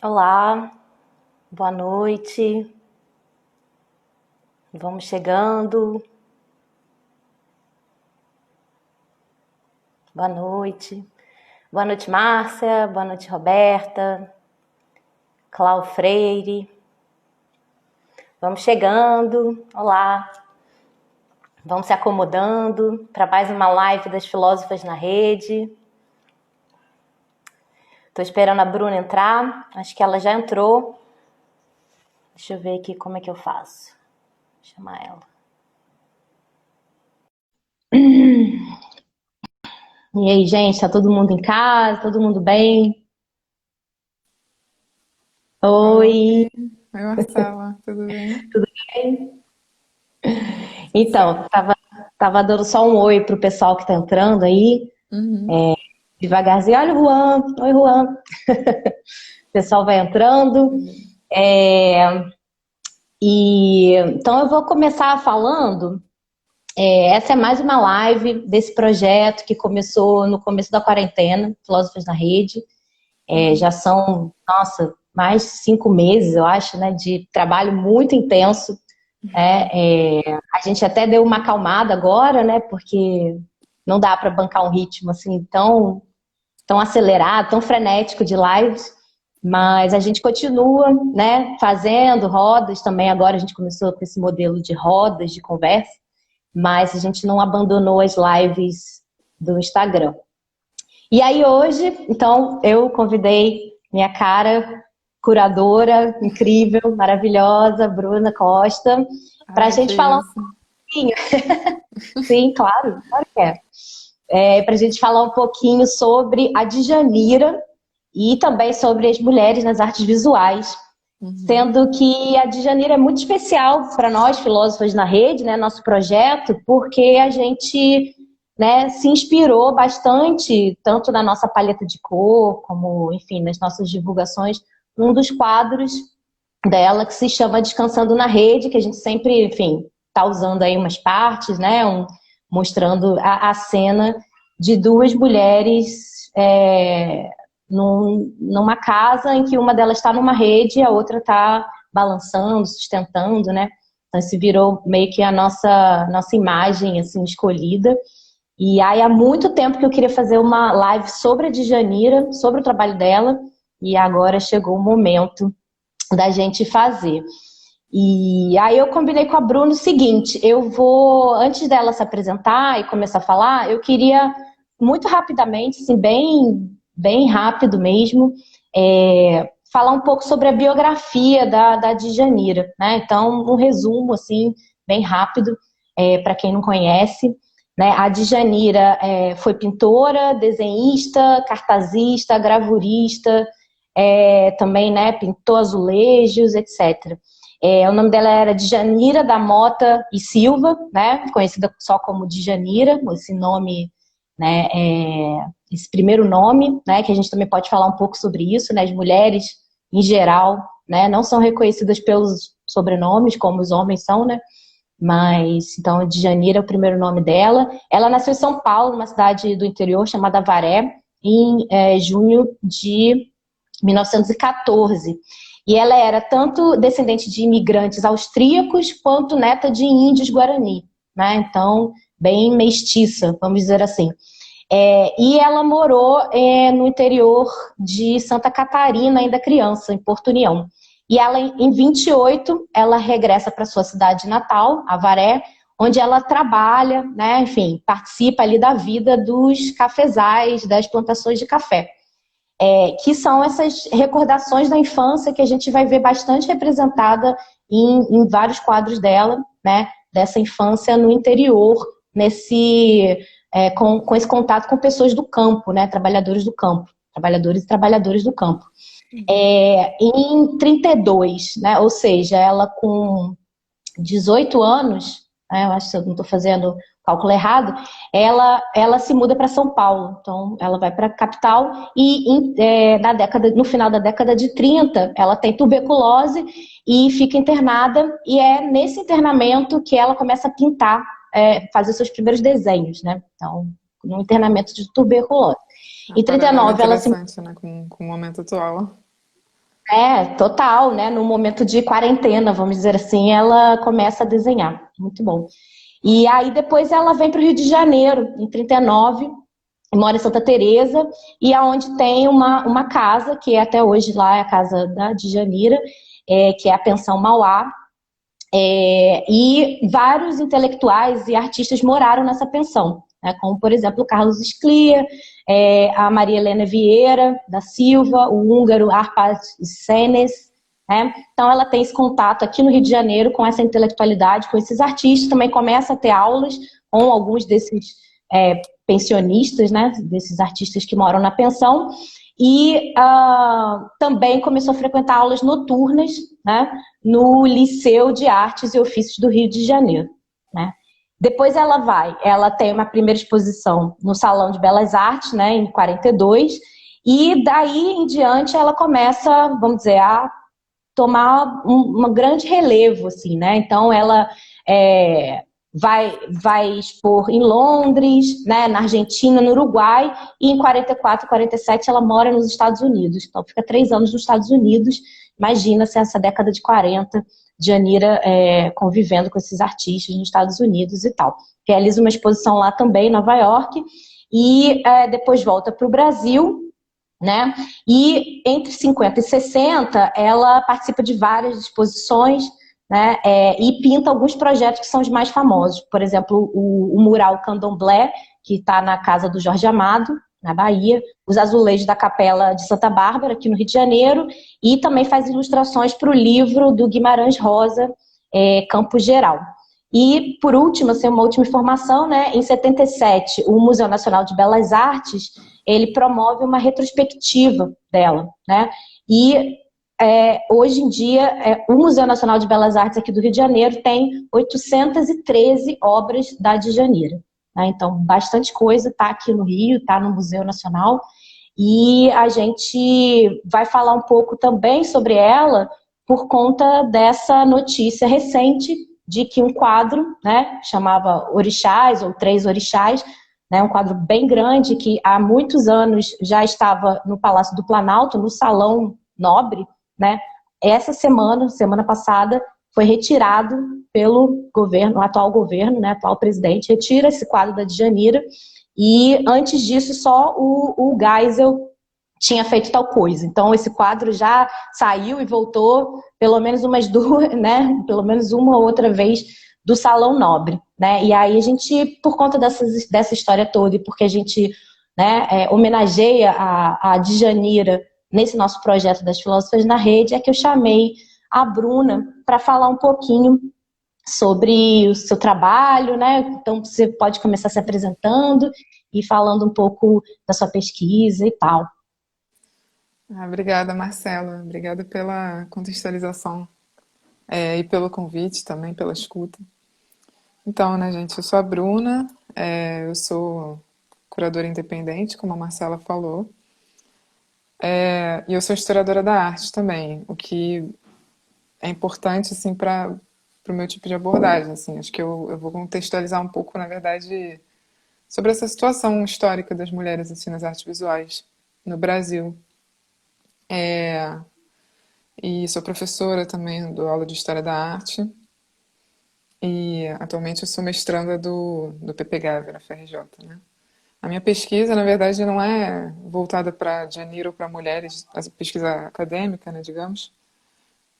Olá, boa noite. Vamos chegando. Boa noite. Boa noite, Márcia. Boa noite, Roberta. Clau Freire. Vamos chegando. Olá. Vamos se acomodando para mais uma live das Filósofas na Rede. Estou esperando a Bruna entrar. Acho que ela já entrou. Deixa eu ver aqui como é que eu faço. Vou chamar ela. E aí, gente, tá todo mundo em casa? Todo mundo bem? Oi, Oi, oi Marcela, tudo bem? tudo bem? Tudo Então, certo. tava dando só um oi pro pessoal que tá entrando aí, Uhum. devagarzinho. Olha o Juan, oi Juan. O pessoal vai entrando. É, então eu vou começar falando. Essa é mais uma live desse projeto que começou no começo da quarentena, Filósofos na Rede. Já Uhum. são, nossa, mais de 5 meses, eu acho, né, de trabalho muito intenso. A gente até deu uma acalmada agora, né, porque não dá para bancar um ritmo assim tão acelerado, tão frenético de lives, mas a gente continua, né, fazendo rodas também. Agora a gente começou com esse modelo de rodas de conversa, mas a gente não abandonou as lives do Instagram. E aí hoje, então, eu convidei minha cara curadora, incrível, maravilhosa, Bruna Costa, para a Ai, que gente falar um isso. pouquinho. Sim, claro, claro que é. Para a gente falar um pouquinho sobre a Djanira e também sobre as mulheres nas artes visuais. Uhum. Sendo que a Djanira é muito especial para nós, filósofas na rede, né, nosso projeto, porque a gente, né, se inspirou bastante, tanto na nossa paleta de cor, como, enfim, nas nossas divulgações, num dos quadros dela que se chama Descansando na Rede, que a gente sempre, enfim, está usando aí umas partes, né, mostrando a cena de duas mulheres numa casa em que uma delas está numa rede e a outra está balançando, sustentando, né? Então, se virou meio que a nossa imagem assim escolhida. E aí há muito tempo que eu queria fazer uma live sobre a Djanira, sobre o trabalho dela, e agora chegou o momento da gente fazer. E aí eu combinei com a Bruna o seguinte, eu vou, antes dela se apresentar e começar a falar, eu queria muito rapidamente, assim, bem rápido mesmo, falar um pouco sobre a biografia da Djanira, né? Então, um resumo, assim, bem rápido, para quem não conhece. Né? A Djanira foi pintora, desenhista, cartazista, gravurista, também, né, pintou azulejos, etc. O nome dela era Djanira da Mota e Silva, né, conhecida só como Djanira, esse nome, né, esse primeiro nome, né, que a gente também pode falar um pouco sobre isso, né, as mulheres em geral, né, não são reconhecidas pelos sobrenomes como os homens são, né, mas então Djanira é o primeiro nome dela. Ela nasceu em São Paulo, numa cidade do interior chamada Varé, em junho de 1914. E ela era tanto descendente de imigrantes austríacos quanto neta de índios guarani, né? Então, bem mestiça, vamos dizer assim. E ela morou no interior de Santa Catarina, ainda criança, em Porto União. E ela, em 28, ela regressa para sua cidade natal, Avaré, onde ela trabalha, né, enfim, participa ali da vida dos cafezais, das plantações de café. Que são essas recordações da infância que a gente vai ver bastante representada em vários quadros dela, né? Dessa infância no interior, com esse contato com pessoas do campo, né? Trabalhadores do campo, trabalhadores e trabalhadoras do campo. Uhum. Em 32, né? Ou seja, ela com 18 anos, né, eu acho que eu não estou fazendo o cálculo errado, ela se muda para São Paulo. Então, ela vai para a capital e no final da década de 30, ela tem tuberculose e fica internada. E é nesse internamento que ela começa a pintar, fazer seus primeiros desenhos, né? Então, no internamento de tuberculose. A Em paralelo 39, ela se interessante, né, com o momento atual. Total, né? No momento de quarentena, vamos dizer assim, ela começa a desenhar. Muito bom. E aí depois ela vem para o Rio de Janeiro, em 39, mora em Santa Teresa, e aonde tem uma casa, que é até hoje lá é a casa da Djanira, que é a Pensão Mauá, e vários intelectuais e artistas moraram nessa pensão, né, como, por exemplo, o Carlos Sclia, a Maria Helena Vieira da Silva, o húngaro Arpad Senes, né? Então ela tem esse contato aqui no Rio de Janeiro com essa intelectualidade, com esses artistas, também começa a ter aulas com alguns desses pensionistas, né, desses artistas que moram na pensão, e também começou a frequentar aulas noturnas, né, no Liceu de Artes e Ofícios do Rio de Janeiro, né. Depois ela tem uma primeira exposição no Salão de Belas Artes, né, em 42, e daí em diante ela começa, vamos dizer, a tomar um grande relevo, assim, né? Então ela vai expor em Londres, né, na Argentina, no Uruguai, e em 44, 47 ela mora nos Estados Unidos. Então fica 3 anos nos Estados Unidos. Imagina se essa década de 40, Djanira convivendo com esses artistas nos Estados Unidos e tal. Realiza uma exposição lá também, em Nova York, e depois volta para o Brasil, né? E entre 50 e 60, ela participa de várias exposições, né? E pinta alguns projetos que são os mais famosos. Por exemplo, o mural Candomblé, que está na casa do Jorge Amado, na Bahia, os azulejos da Capela de Santa Bárbara, aqui no Rio de Janeiro, e também faz ilustrações para o livro do Guimarães Rosa, Campo Geral. E, por último, assim, uma última informação, né? Em 77, o Museu Nacional de Belas Artes, ele promove uma retrospectiva dela, né? E hoje em dia, o Museu Nacional de Belas Artes aqui do Rio de Janeiro tem 813 obras da Djanira, né? Então, bastante coisa está aqui no Rio, está no Museu Nacional, e a gente vai falar um pouco também sobre ela por conta dessa notícia recente de que um quadro, né, chamava Orixás, ou Três Orixás, né, um quadro bem grande que há muitos anos já estava no Palácio do Planalto, no Salão Nobre, né, essa semana passada, foi retirado pelo governo, o atual governo, né, atual presidente, retira esse quadro da Djanira, e antes disso só o Geisel tinha feito tal coisa. Então esse quadro já saiu e voltou pelo menos umas duas, né, pelo menos uma ou outra vez do Salão Nobre, né? E aí a gente, por conta dessa história toda e porque a gente, né, homenageia a Djanira nesse nosso projeto das Filósofas na Rede, é que eu chamei a Bruna para falar um pouquinho sobre o seu trabalho, né? Então você pode começar se apresentando e falando um pouco da sua pesquisa e tal. Obrigada, Marcela. Obrigada pela contextualização, e pelo convite também, pela escuta. Então, né, gente, eu sou a Bruna, eu sou curadora independente, como a Marcela falou, e eu sou historiadora da arte também, o que é importante, assim, para o meu tipo de abordagem, assim. Acho que eu vou contextualizar um pouco, na verdade, sobre essa situação histórica das mulheres, assim, nas artes visuais no Brasil. E sou professora também, dou aula de História da Arte, e atualmente eu sou mestranda do PPGAV, na FRJ, né? A minha pesquisa, na verdade, não é voltada para Djanira ou para mulheres, a pesquisa acadêmica, né, digamos,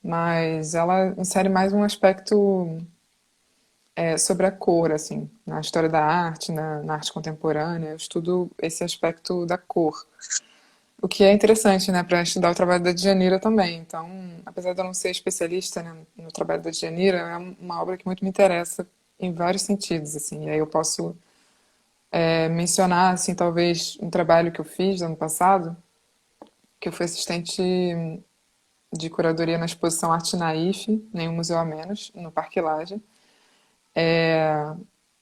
mas ela insere mais um aspecto sobre a cor, assim, na história da arte, na arte contemporânea. Eu estudo esse aspecto da cor, o que é interessante, né, para estudar o trabalho da Djanira também. Então, apesar de eu não ser especialista, né, no trabalho da Djanira, é uma obra que muito me interessa em vários sentidos, assim. E aí eu posso mencionar, assim, talvez um trabalho que eu fiz no ano passado, que eu fui assistente de curadoria na exposição Arte Naif, Nenhum Museu a Menos, no Parque Lage.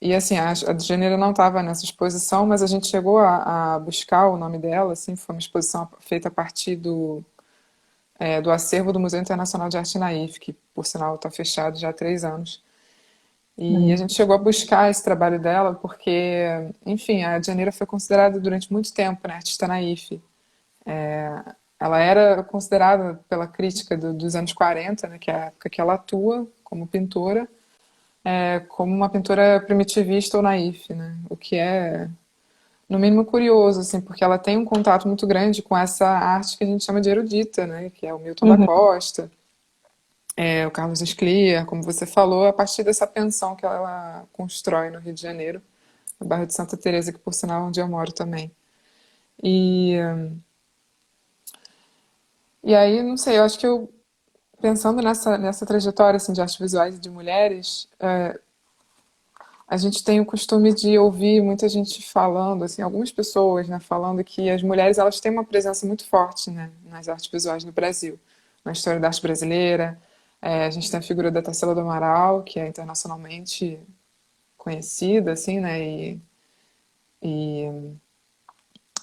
E assim, a Djanira não estava nessa exposição, mas a gente chegou a buscar o nome dela, assim, foi uma exposição feita a partir do acervo do Museu Internacional de Arte Naif, que por sinal está fechado já há 3 anos. E a gente chegou a buscar esse trabalho dela porque, enfim, a Djanira foi considerada durante muito tempo, né, artista naif. ela era considerada pela crítica dos anos 40, né, que é a época que ela atua como pintora, como uma pintora primitivista ou naif, né? O que é, no mínimo, curioso, assim, porque ela tem um contato muito grande com essa arte que a gente chama de erudita, né? Que é o Milton da Uhum. Costa, o Carlos Scliar, como você falou, a partir dessa pensão que ela constrói no Rio de Janeiro, no bairro de Santa Teresa, que por sinal é onde eu moro também. E, e aí, não sei, eu acho que eu, pensando nessa trajetória assim, de artes visuais e de mulheres, a gente tem o costume de ouvir muita gente falando, assim, algumas pessoas, né, falando que as mulheres elas têm uma presença muito forte, né, nas artes visuais no Brasil, na história da arte brasileira. A gente tem a figura da Tarsila do Amaral, que é internacionalmente conhecida, assim, né, e, e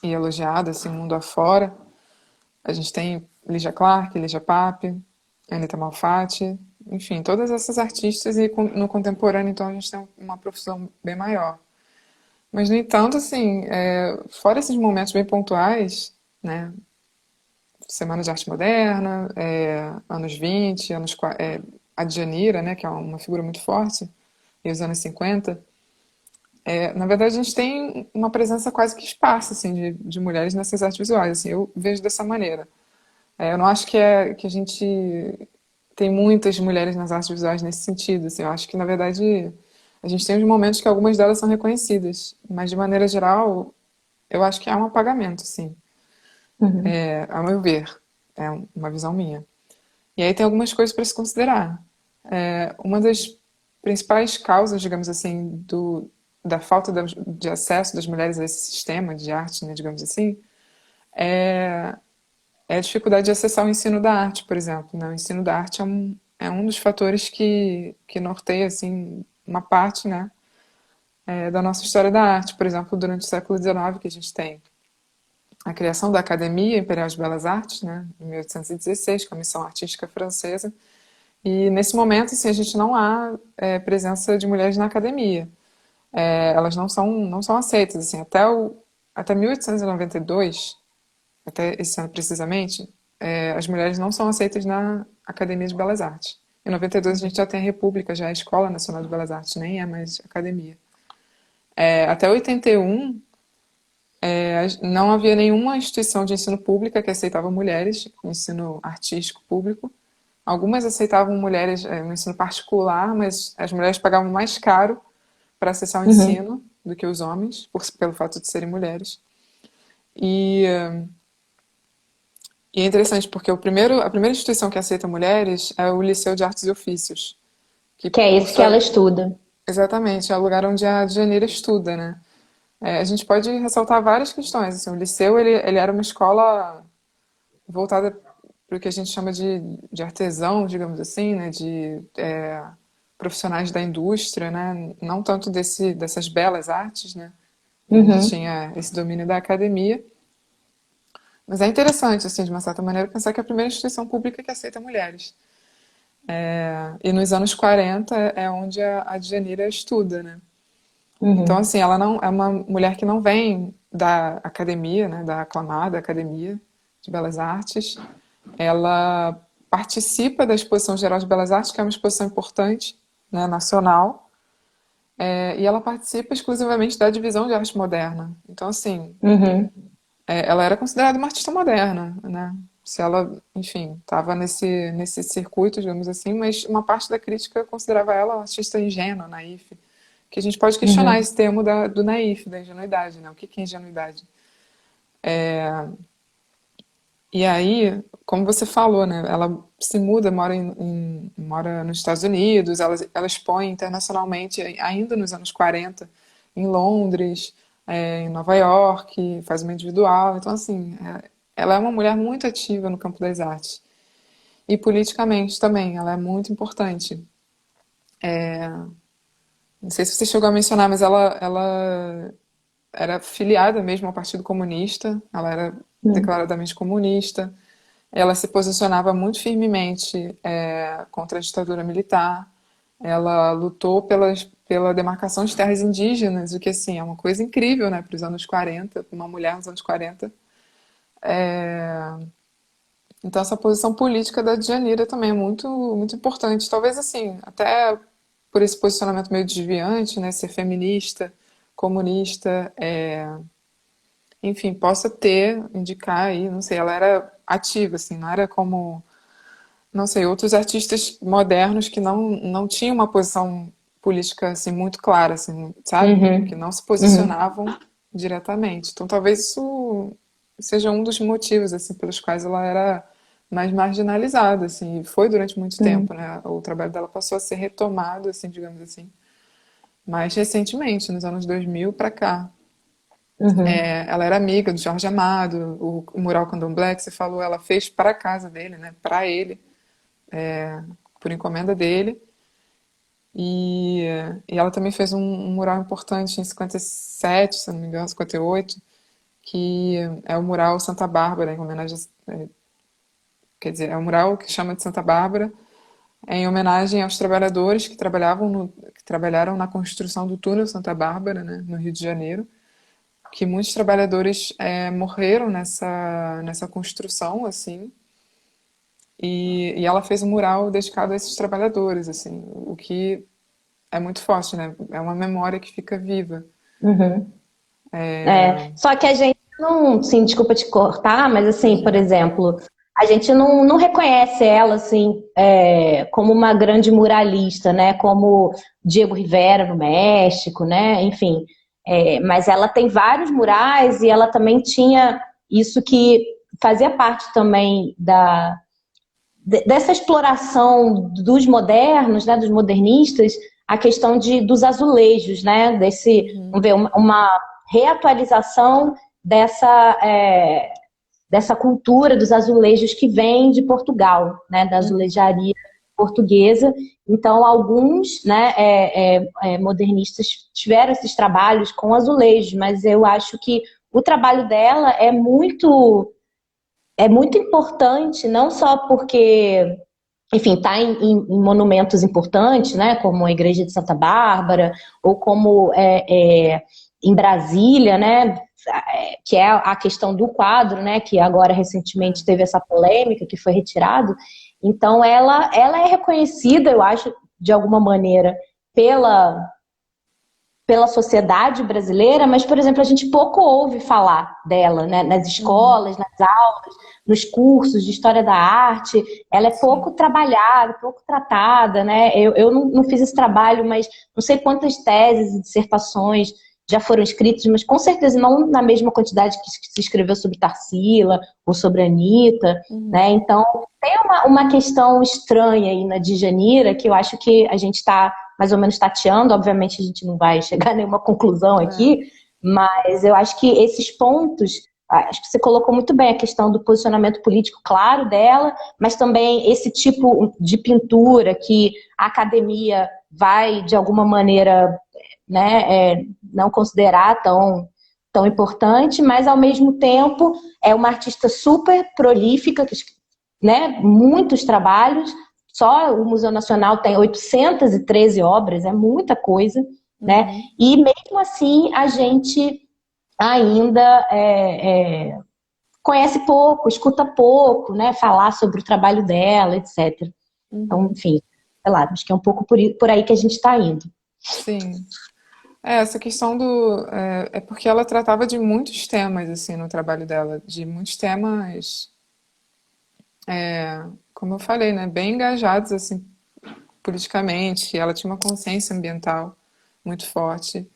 elogiada, assim, mundo afora. A gente tem Lígia Clark, Lígia Pape, Anita Malfatti, enfim, todas essas artistas e no contemporâneo, então, a gente tem uma profissão bem maior. Mas, no entanto, assim, fora esses momentos bem pontuais, né, Semana de Arte Moderna, anos 20, a Djanira, né, que é uma figura muito forte, e os anos 50, na verdade, a gente tem uma presença quase que esparsa, assim, de mulheres nessas artes visuais, assim, eu vejo dessa maneira. Eu não acho que a gente tem muitas mulheres nas artes visuais nesse sentido, assim, eu acho que, na verdade, a gente tem uns momentos que algumas delas são reconhecidas, mas, de maneira geral, eu acho que há um apagamento, sim, Uhum. a meu ver, é uma visão minha. E aí tem algumas coisas para se considerar. Uma das principais causas, digamos assim, da falta de acesso das mulheres a esse sistema de arte, né, digamos assim, é, é a dificuldade de acessar o ensino da arte, por exemplo. Né? O ensino da arte é um dos fatores que norteia assim, uma parte, né, da nossa história da arte. Por exemplo, durante o século XIX, que a gente tem a criação da Academia Imperial de Belas Artes, né, em 1816, com a missão artística francesa. E nesse momento, assim, a gente não há presença de mulheres na academia. Elas não são aceitas. Assim, até 1892, até esse ano precisamente, as mulheres não são aceitas na Academia de Belas Artes. Em 92 a gente já tem a República, já é a Escola Nacional de Belas Artes, nem é mais academia. Até 81, não havia nenhuma instituição de ensino pública que aceitava mulheres, ensino artístico público. Algumas aceitavam mulheres no ensino particular, mas as mulheres pagavam mais caro para acessar o Uhum. ensino do que os homens, pelo fato de serem mulheres. E, e é interessante porque a primeira instituição que aceita mulheres é o Liceu de Artes e Ofícios, que Que é por esse que ela sua... estuda. Exatamente, é o lugar onde a Djanira estuda, né? A gente pode ressaltar várias questões. Assim, o liceu ele era uma escola voltada para o que a gente chama de artesão, digamos assim, né? De profissionais da indústria, né? Não tanto dessas belas artes, né? Onde Uhum. tinha esse domínio da academia. Mas é interessante, assim, de uma certa maneira, pensar que é a primeira instituição pública que aceita mulheres. E nos anos 40 é onde a Djanira estuda, né? Então, Uhum. assim, ela não é uma mulher que não vem da academia, né, da aclamada Academia de Belas Artes. Ela participa da Exposição Geral de Belas Artes, que é uma exposição importante, né, nacional, e ela participa exclusivamente da divisão de arte moderna. Então, assim, Uhum. ela era considerada uma artista moderna, né? Se ela, enfim, estava nesse circuito, digamos assim, mas uma parte da crítica considerava ela uma artista ingênua, naif, que a gente pode questionar Uhum. esse termo do naif, da ingenuidade, né? O que é ingenuidade? E aí, como você falou, né? Ela se muda, mora nos Estados Unidos, ela expõe internacionalmente ainda nos anos 40, em Londres, em Nova York, faz uma individual. Então, assim, ela é uma mulher muito ativa no campo das artes. E politicamente também, ela é muito importante. Não sei se você chegou a mencionar, mas ela era filiada mesmo ao Partido Comunista, ela era Uhum. declaradamente comunista, ela se posicionava muito firmemente contra a ditadura militar, ela lutou pela demarcação de terras indígenas, o que assim é uma coisa incrível, né, para os anos 40, para uma mulher nos anos 40, Então essa posição política da Djanira também é muito, muito importante. Talvez assim, até por esse posicionamento meio desviante, né, ser feminista, comunista, enfim, possa indicar aí, não sei, ela era ativa, assim, não era como, não sei, outros artistas modernos que não tinham uma posição política, assim, muito clara, assim, sabe? Que Uhum, não se uhum, posicionavam diretamente. Então talvez isso seja um dos motivos, assim, pelos quais ela era mais marginalizada, assim, e foi durante muito uhum, tempo, né? O trabalho dela passou a ser retomado, assim, digamos assim, mais recentemente, nos anos 2000 para cá. uhum, Ela era amiga do Jorge Amado, o mural Candomblé que você falou, ela fez para a casa dele, né? Para ele, por encomenda dele. E, e ela também fez um mural importante em 57, se não me engano, 58, que é o mural Santa Bárbara, em homenagem, quer dizer, é um mural que chama de Santa Bárbara, em homenagem aos trabalhadores que que trabalharam na construção do túnel Santa Bárbara, né, no Rio de Janeiro, que muitos trabalhadores morreram nessa construção, assim, e ela fez um mural dedicado a esses trabalhadores, assim, o que é muito forte, né? É uma memória que fica viva. uhum. Só que a gente não, sim, desculpa te cortar, mas assim, por Imagina. exemplo, a gente não reconhece ela assim como uma grande muralista, né? Como Diego Rivera no México, né? Enfim, mas ela tem vários murais e ela também tinha isso que fazia parte também dessa exploração dos modernos, né? Dos modernistas, a questão dos azulejos, né? Vamos ver, uma reatualização dessa, dessa cultura dos azulejos que vem de Portugal, né, da azulejaria portuguesa. Então, alguns né, modernistas tiveram esses trabalhos com azulejos, mas eu acho que o trabalho dela é muito importante, não só porque enfim, está em monumentos importantes, né, como a Igreja de Santa Bárbara, ou como em Brasília, né, que é a questão do quadro, né, que agora recentemente teve essa polêmica que foi retirado. Então, ela é reconhecida, eu acho, de alguma maneira, pela, pela sociedade brasileira, mas, por exemplo, a gente pouco ouve falar dela, né, nas Uhum. escolas, nas aulas, nos cursos de história da arte. Ela é pouco Sim. trabalhada, pouco tratada, né? Eu não fiz esse trabalho, mas não sei quantas teses e dissertações já foram escritas, mas com certeza não na mesma quantidade que se escreveu sobre Tarsila ou sobre Anitta, né? Então, tem uma questão estranha aí na Djanira que eu acho que a gente está mais ou menos tateando, obviamente a gente não vai chegar a nenhuma conclusão É. aqui, mas eu acho que esses pontos, acho que você colocou muito bem a questão do posicionamento político claro dela, mas também esse tipo de pintura que a academia vai, de alguma maneira, né, não considerar tão importante, mas ao mesmo tempo é uma artista super prolífica, né, muitos trabalhos, só o Museu Nacional tem 813 obras, é muita coisa, né? Uhum. E mesmo assim a gente ainda conhece pouco, escuta pouco, né? Falar sobre o trabalho dela, etc. Então, Uhum. enfim, sei lá, acho que é um pouco por aí que a gente está indo. Sim. Essa questão é porque ela tratava de muitos temas, assim, no trabalho dela, de muitos temas, como eu falei, né, bem engajados, assim, politicamente. Ela tinha uma consciência ambiental muito forte.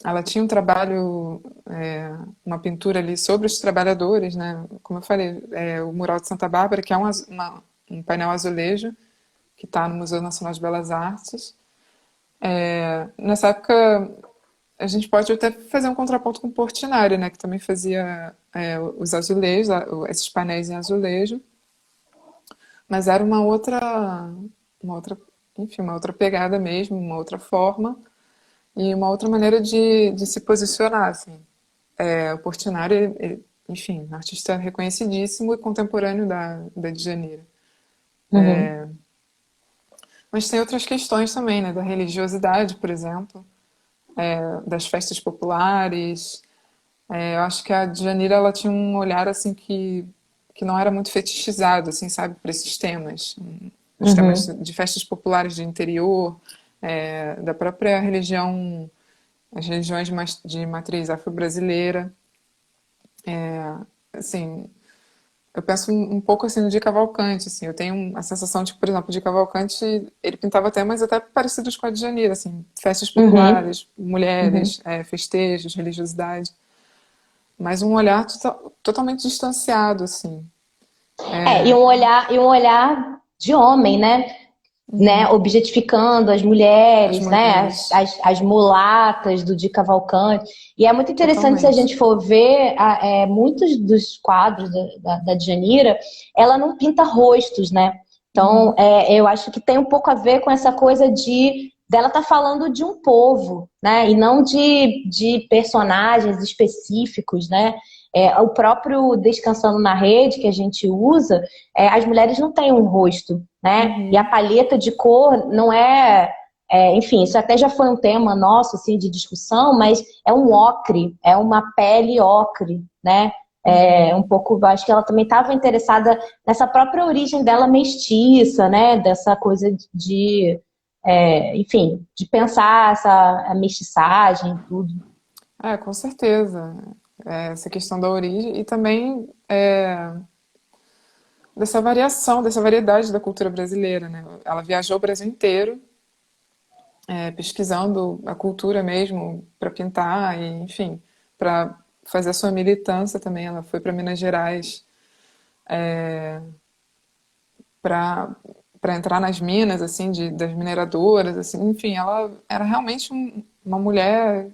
Ela tinha um trabalho, uma pintura ali sobre os trabalhadores, né, como eu falei, o Mural de Santa Bárbara, que é um painel azulejo, que está no Museu Nacional de Belas Artes. Nessa época, a gente pode até fazer um contraponto com o Portinari, né, que também fazia os azulejos, esses painéis em azulejo, mas era uma outra, enfim, uma outra pegada mesmo, uma outra forma e uma outra maneira de se posicionar, assim. O Portinari, enfim, um artista reconhecidíssimo e contemporâneo da Djanira. Uhum, Mas tem outras questões também, né, da religiosidade, por exemplo, das festas populares. Eu acho que a Djanira ela tinha um olhar assim que que não era muito fetichizado, assim, sabe, para esses temas. Os temas Uhum. de festas populares de interior, da própria religião, as religiões de matriz afro-brasileira. Assim, eu penso um pouco assim no Di Cavalcanti, assim, eu tenho a sensação de que, por exemplo, o Di Cavalcanti, ele pintava temas até parecidos com a Djanira, assim, festas Uhum. populares, mulheres, Uhum. festejos, religiosidade, mas um olhar totalmente distanciado, assim. E um olhar de homem, né, Uhum. objetificando as As mulheres, né, mulheres, as mulatas do Di Cavalcanti. E é muito interessante se a totalmente. gente for ver muitos dos quadros da Djanira, ela não pinta rostos, né? Então, Uhum. eu acho que tem um pouco a ver com essa coisa de dela estar falando de um povo, né? E não de personagens específicos, né? O próprio Descansando na Rede que a gente usa, as mulheres não têm um rosto, né? E a Uhum. paleta de cor não enfim, isso até já foi um tema nosso, assim, de discussão, mas é um ocre, é uma pele ocre, né? Um Uhum. pouco, acho que ela também estava interessada nessa própria origem dela mestiça, né? Dessa coisa enfim, de pensar a mestiçagem, tudo. Com certeza. Essa questão da origem e também dessa variação, dessa variedade da cultura brasileira, né? Ela viajou o Brasil inteiro, pesquisando a cultura mesmo para pintar e, enfim, para fazer a sua militância também. Ela foi para Minas Gerais para entrar nas minas assim das mineradoras, assim, enfim, ela era realmente uma mulher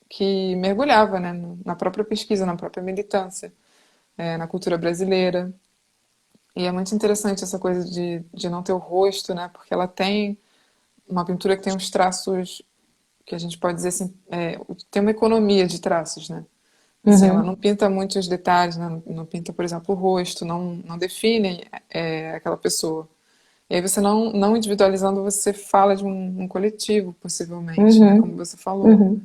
que mergulhava, né, na própria pesquisa, na própria militância, na cultura brasileira. E é muito interessante essa coisa de não ter o rosto, né, porque ela tem uma pintura que tem uns traços que a gente pode dizer assim, tem uma economia de traços, né? Assim, ela não Uhum, pinta muitos detalhes, né? Não pinta, por exemplo, o rosto, não define aquela pessoa. E aí você não individualizando, você fala de um coletivo, possivelmente, né? Como uhum, você falou. uhum,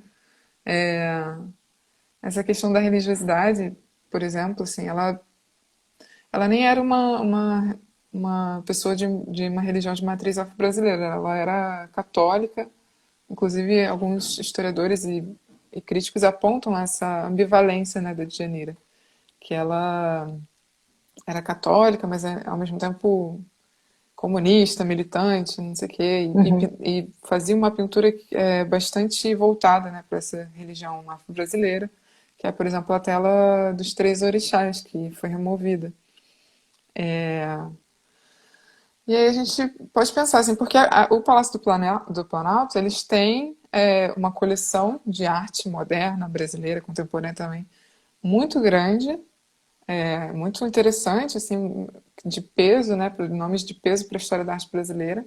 Essa questão da religiosidade, por exemplo, assim, ela nem era uma pessoa de uma religião de matriz afro-brasileira. Ela era católica. Inclusive, alguns historiadores e críticos apontam essa ambivalência, né, da Djanira, que ela era católica, mas ao mesmo tempo comunista, militante, não sei o quê, uhum. e fazia uma pintura bastante voltada, né, para essa religião afro-brasileira, que é, por exemplo, a tela dos Três Orixás, que foi removida. E aí a gente pode pensar assim, porque o Palácio do Planalto, eles têm uma coleção de arte moderna brasileira, contemporânea também, muito grande, muito interessante, assim, de peso, né, nomes de peso para a história da arte brasileira.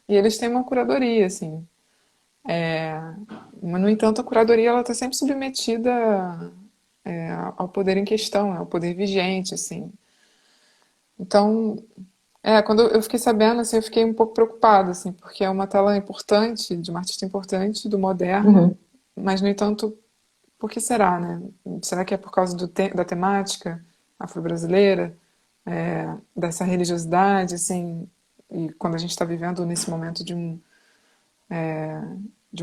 E eles têm uma curadoria, assim. Mas, no entanto, a curadoria ela está sempre submetida ao poder em questão, ao poder vigente, assim. Então, quando eu fiquei sabendo, assim, eu fiquei um pouco preocupada, assim, porque é uma tela importante, de uma artista importante, do moderno, Uhum. mas, no entanto, por que será, né? Será que é por causa da temática afro-brasileira, dessa religiosidade, assim, e quando a gente está vivendo nesse momento de um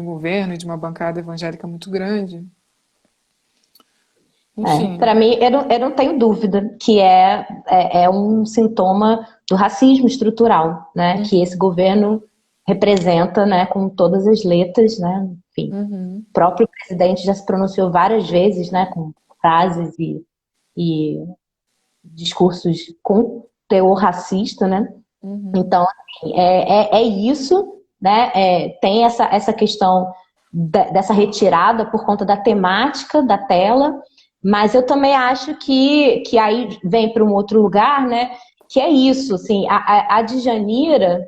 governo e de uma bancada evangélica muito grande? Para Enfim. mim, eu não tenho dúvida que é um sintoma do racismo estrutural, né? Que esse Uhum, governo representa, né? Com todas as letras, né? Enfim, uhum, o próprio presidente já se pronunciou várias vezes, né? Com frases e discursos com teor racista, né? uhum, Então, assim, é isso, né? Tem essa questão dessa retirada por conta da temática da tela, mas eu também acho que aí vem para um outro lugar, né? Que é isso, assim, a Djanira,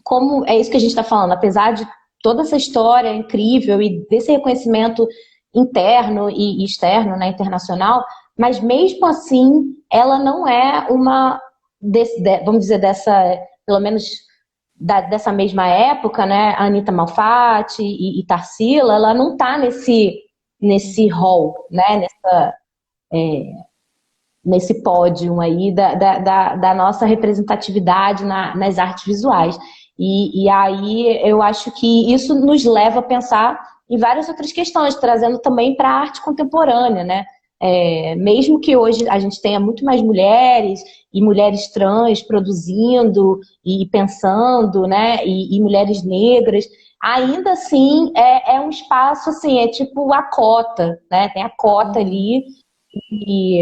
como é isso que a gente está falando, apesar de toda essa história incrível e desse reconhecimento interno e externo, né, internacional, mas mesmo assim ela não é vamos dizer, pelo menos dessa mesma época, né, a Anitta Malfatti e Tarsila, ela não está nesse uhum, rol, né, nesse pódio aí da nossa representatividade nas artes visuais. E aí eu acho que isso nos leva a pensar em várias outras questões, trazendo também para a arte contemporânea, né? Mesmo que hoje a gente tenha muito mais mulheres e mulheres trans produzindo e pensando, né? E mulheres negras, ainda assim é um espaço assim, é tipo a cota, né? Tem a cota Uhum. ali e,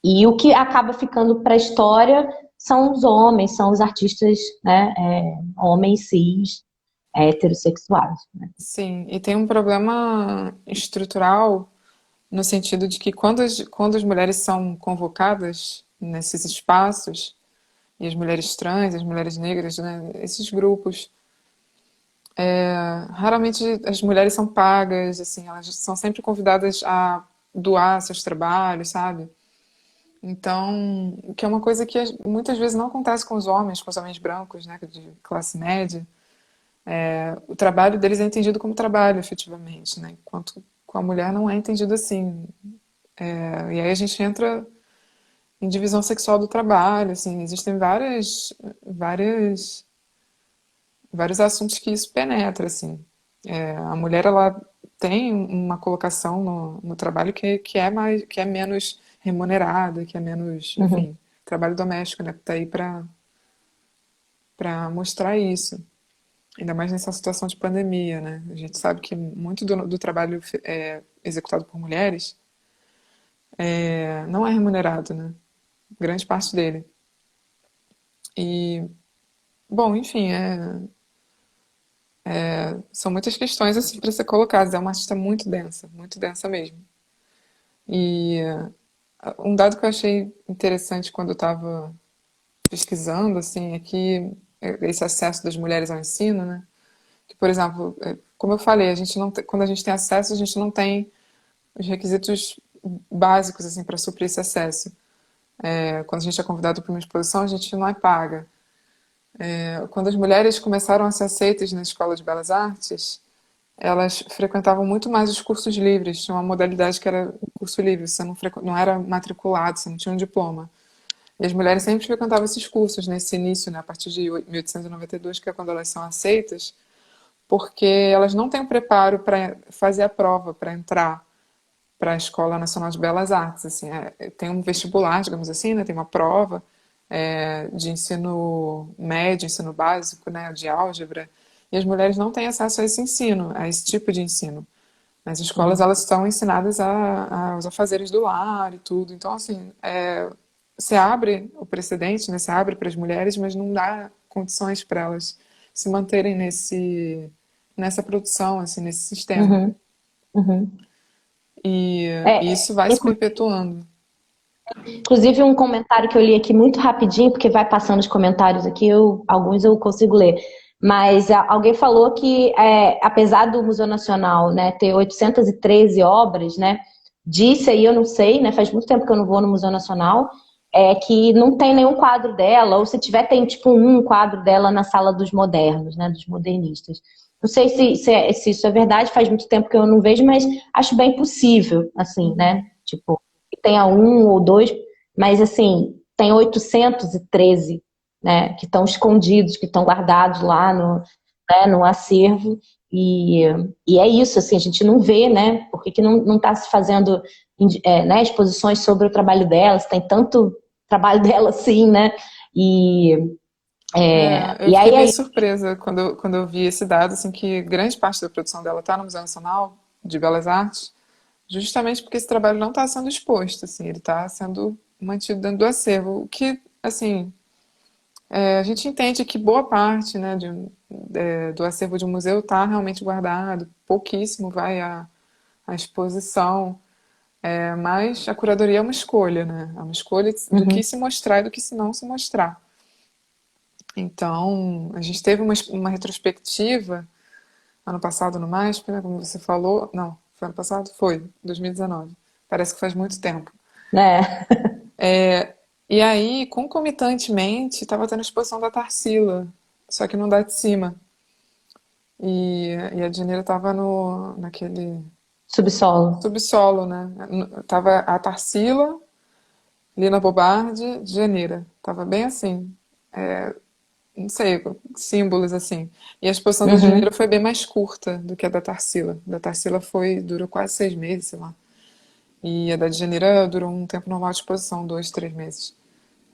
e o que acaba ficando para a história são os homens, são os artistas, né? Homens cis, heterossexuais. Né? Sim, e tem um problema estrutural no sentido de que quando as mulheres são convocadas nesses espaços, e as mulheres trans, as mulheres negras, né, esses grupos, raramente as mulheres são pagas, assim, elas são sempre convidadas a doar seus trabalhos, sabe? Então, que é uma coisa que muitas vezes não acontece com os homens brancos, né, de classe média. O trabalho deles é entendido como trabalho, efetivamente, né? Enquanto com a mulher não é entendido assim. E aí a gente entra em divisão sexual do trabalho, assim, existem vários assuntos que isso penetra, assim. A mulher, ela tem uma colocação no trabalho que é menos remunerada, que é menos, Uhum, enfim, trabalho doméstico, né? Tá aí para mostrar isso. Ainda mais nessa situação de pandemia, né? A gente sabe que muito do trabalho executado por mulheres não é remunerado, né? Grande parte dele. E, bom, enfim, são muitas questões assim para ser colocadas. É uma artista muito densa mesmo. E um dado que eu achei interessante quando eu estava pesquisando, assim, é que esse acesso das mulheres ao ensino, né? Que, por exemplo, como eu falei, a gente não quando a gente tem acesso, a gente não tem os requisitos básicos assim para suprir esse acesso. Quando a gente é convidado para uma exposição, a gente não é paga. Quando as mulheres começaram a ser aceitas na Escola de Belas Artes, elas frequentavam muito mais os cursos livres. Tinha uma modalidade que era curso livre, você não era matriculado, você não tinha um diploma. E as mulheres sempre frequentavam esses cursos nesse início, né, a partir de 1892, que é quando elas são aceitas, porque elas não têm o preparo para fazer a prova, para entrar para a Escola Nacional de Belas Artes. Assim, tem um vestibular, digamos assim, né, tem uma prova de ensino médio, ensino básico, né, de álgebra, e as mulheres não têm acesso a esse ensino, a esse tipo de ensino. Nas escolas uhum, elas estão ensinadas aos afazeres do lar e tudo. Então, assim, você abre o precedente, né, você abre para as mulheres, mas não dá condições para elas se manterem nessa produção, assim, nesse sistema. uhum, uhum. E É, isso vai se perpetuando. inclusive, um comentário que eu li aqui muito rapidinho, porque vai passando os comentários aqui, alguns eu consigo ler. Mas alguém falou que, apesar do Museu Nacional, né, ter 813 obras, né, disse aí, eu não sei, né, faz muito tempo que eu não vou no Museu Nacional, que não tem nenhum quadro dela, ou se tiver, tem tipo um quadro dela na Sala dos Modernos, né, dos modernistas. Não sei se isso é verdade, faz muito tempo que eu não vejo, mas acho bem possível, assim, né, tipo que tenha um ou dois, mas assim, tem 813, né, que estão escondidos, que estão guardados lá no acervo, e, e é isso, assim, a gente não vê, né, por que não está se fazendo né, exposições sobre o trabalho dela, se tem tanto trabalho dela assim, né, e, Eu e fiquei aí bem é surpresa quando eu vi esse dado, assim, que grande parte da produção dela está no Museu Nacional de Belas Artes, justamente porque esse trabalho não está sendo exposto, assim, ele está sendo mantido dentro do acervo, o que, assim, a gente entende que boa parte, né, do acervo de um museu está realmente guardado, pouquíssimo vai à exposição, mas a curadoria é uma escolha, né, é uma escolha do que uhum, se mostrar e do que se não se mostrar. Então, a gente teve uma retrospectiva ano passado no MASP, né, como você falou. Não, foi ano passado? Foi, 2019. Parece que faz muito tempo. né, E aí, concomitantemente, estava tendo a exposição da Tarsila, só que não dá de cima. E a Djaneira estava naquele subsolo. subsolo, né? Tava a Tarsila Lina Bobardi, de Janeira. Tava bem assim, não sei, símbolos assim. E a exposição da Uhum, Janeira foi bem mais curta do que a da Tarsila. Da Tarsila durou quase 6 meses, sei lá. E a da Janeira durou um tempo normal de exposição, 2, 3 meses.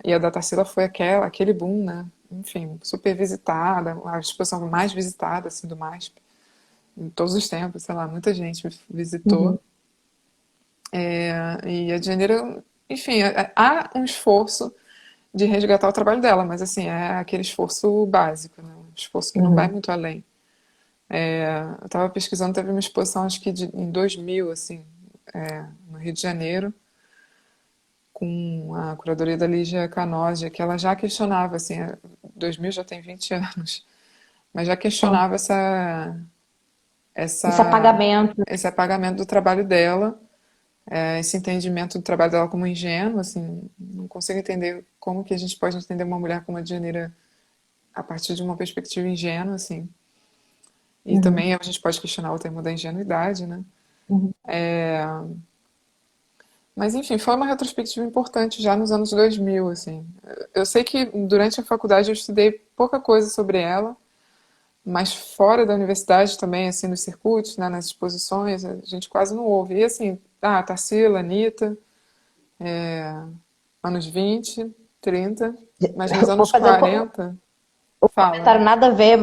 E a da Tarsila foi aquele boom, né? Enfim, super visitada, a exposição mais visitada, assim, do MASP, em todos os tempos, sei lá, muita gente visitou. uhum, E a de Janeiro, enfim, há um esforço de resgatar o trabalho dela, mas assim, é aquele esforço básico, né? Um esforço que não vai uhum, muito além. Eu estava pesquisando, teve uma exposição, acho que em 2000, assim, no Rio de Janeiro, com a curadoria da Lígia Canosia, que ela já questionava, assim, 2000 já tem 20 anos, mas já sim. questionava Esse essa, apagamento. esse apagamento do trabalho dela, esse entendimento do trabalho dela como ingênuo, assim, não consigo entender como que a gente pode entender uma mulher como a Djaneira a partir de uma perspectiva ingênua, assim. E Uhum, também a gente pode questionar o termo da ingenuidade, né? uhum, Mas enfim, foi uma retrospectiva importante já nos anos 2000, assim. Eu sei que durante a faculdade eu estudei pouca coisa sobre ela, mas fora da universidade também, assim, nos circuitos, né, nas exposições, a gente quase não ouve. E assim, Tarsila, Anitta, anos 20, 30, mas nos vou anos fazer 40, um fala. comentário nada a ver,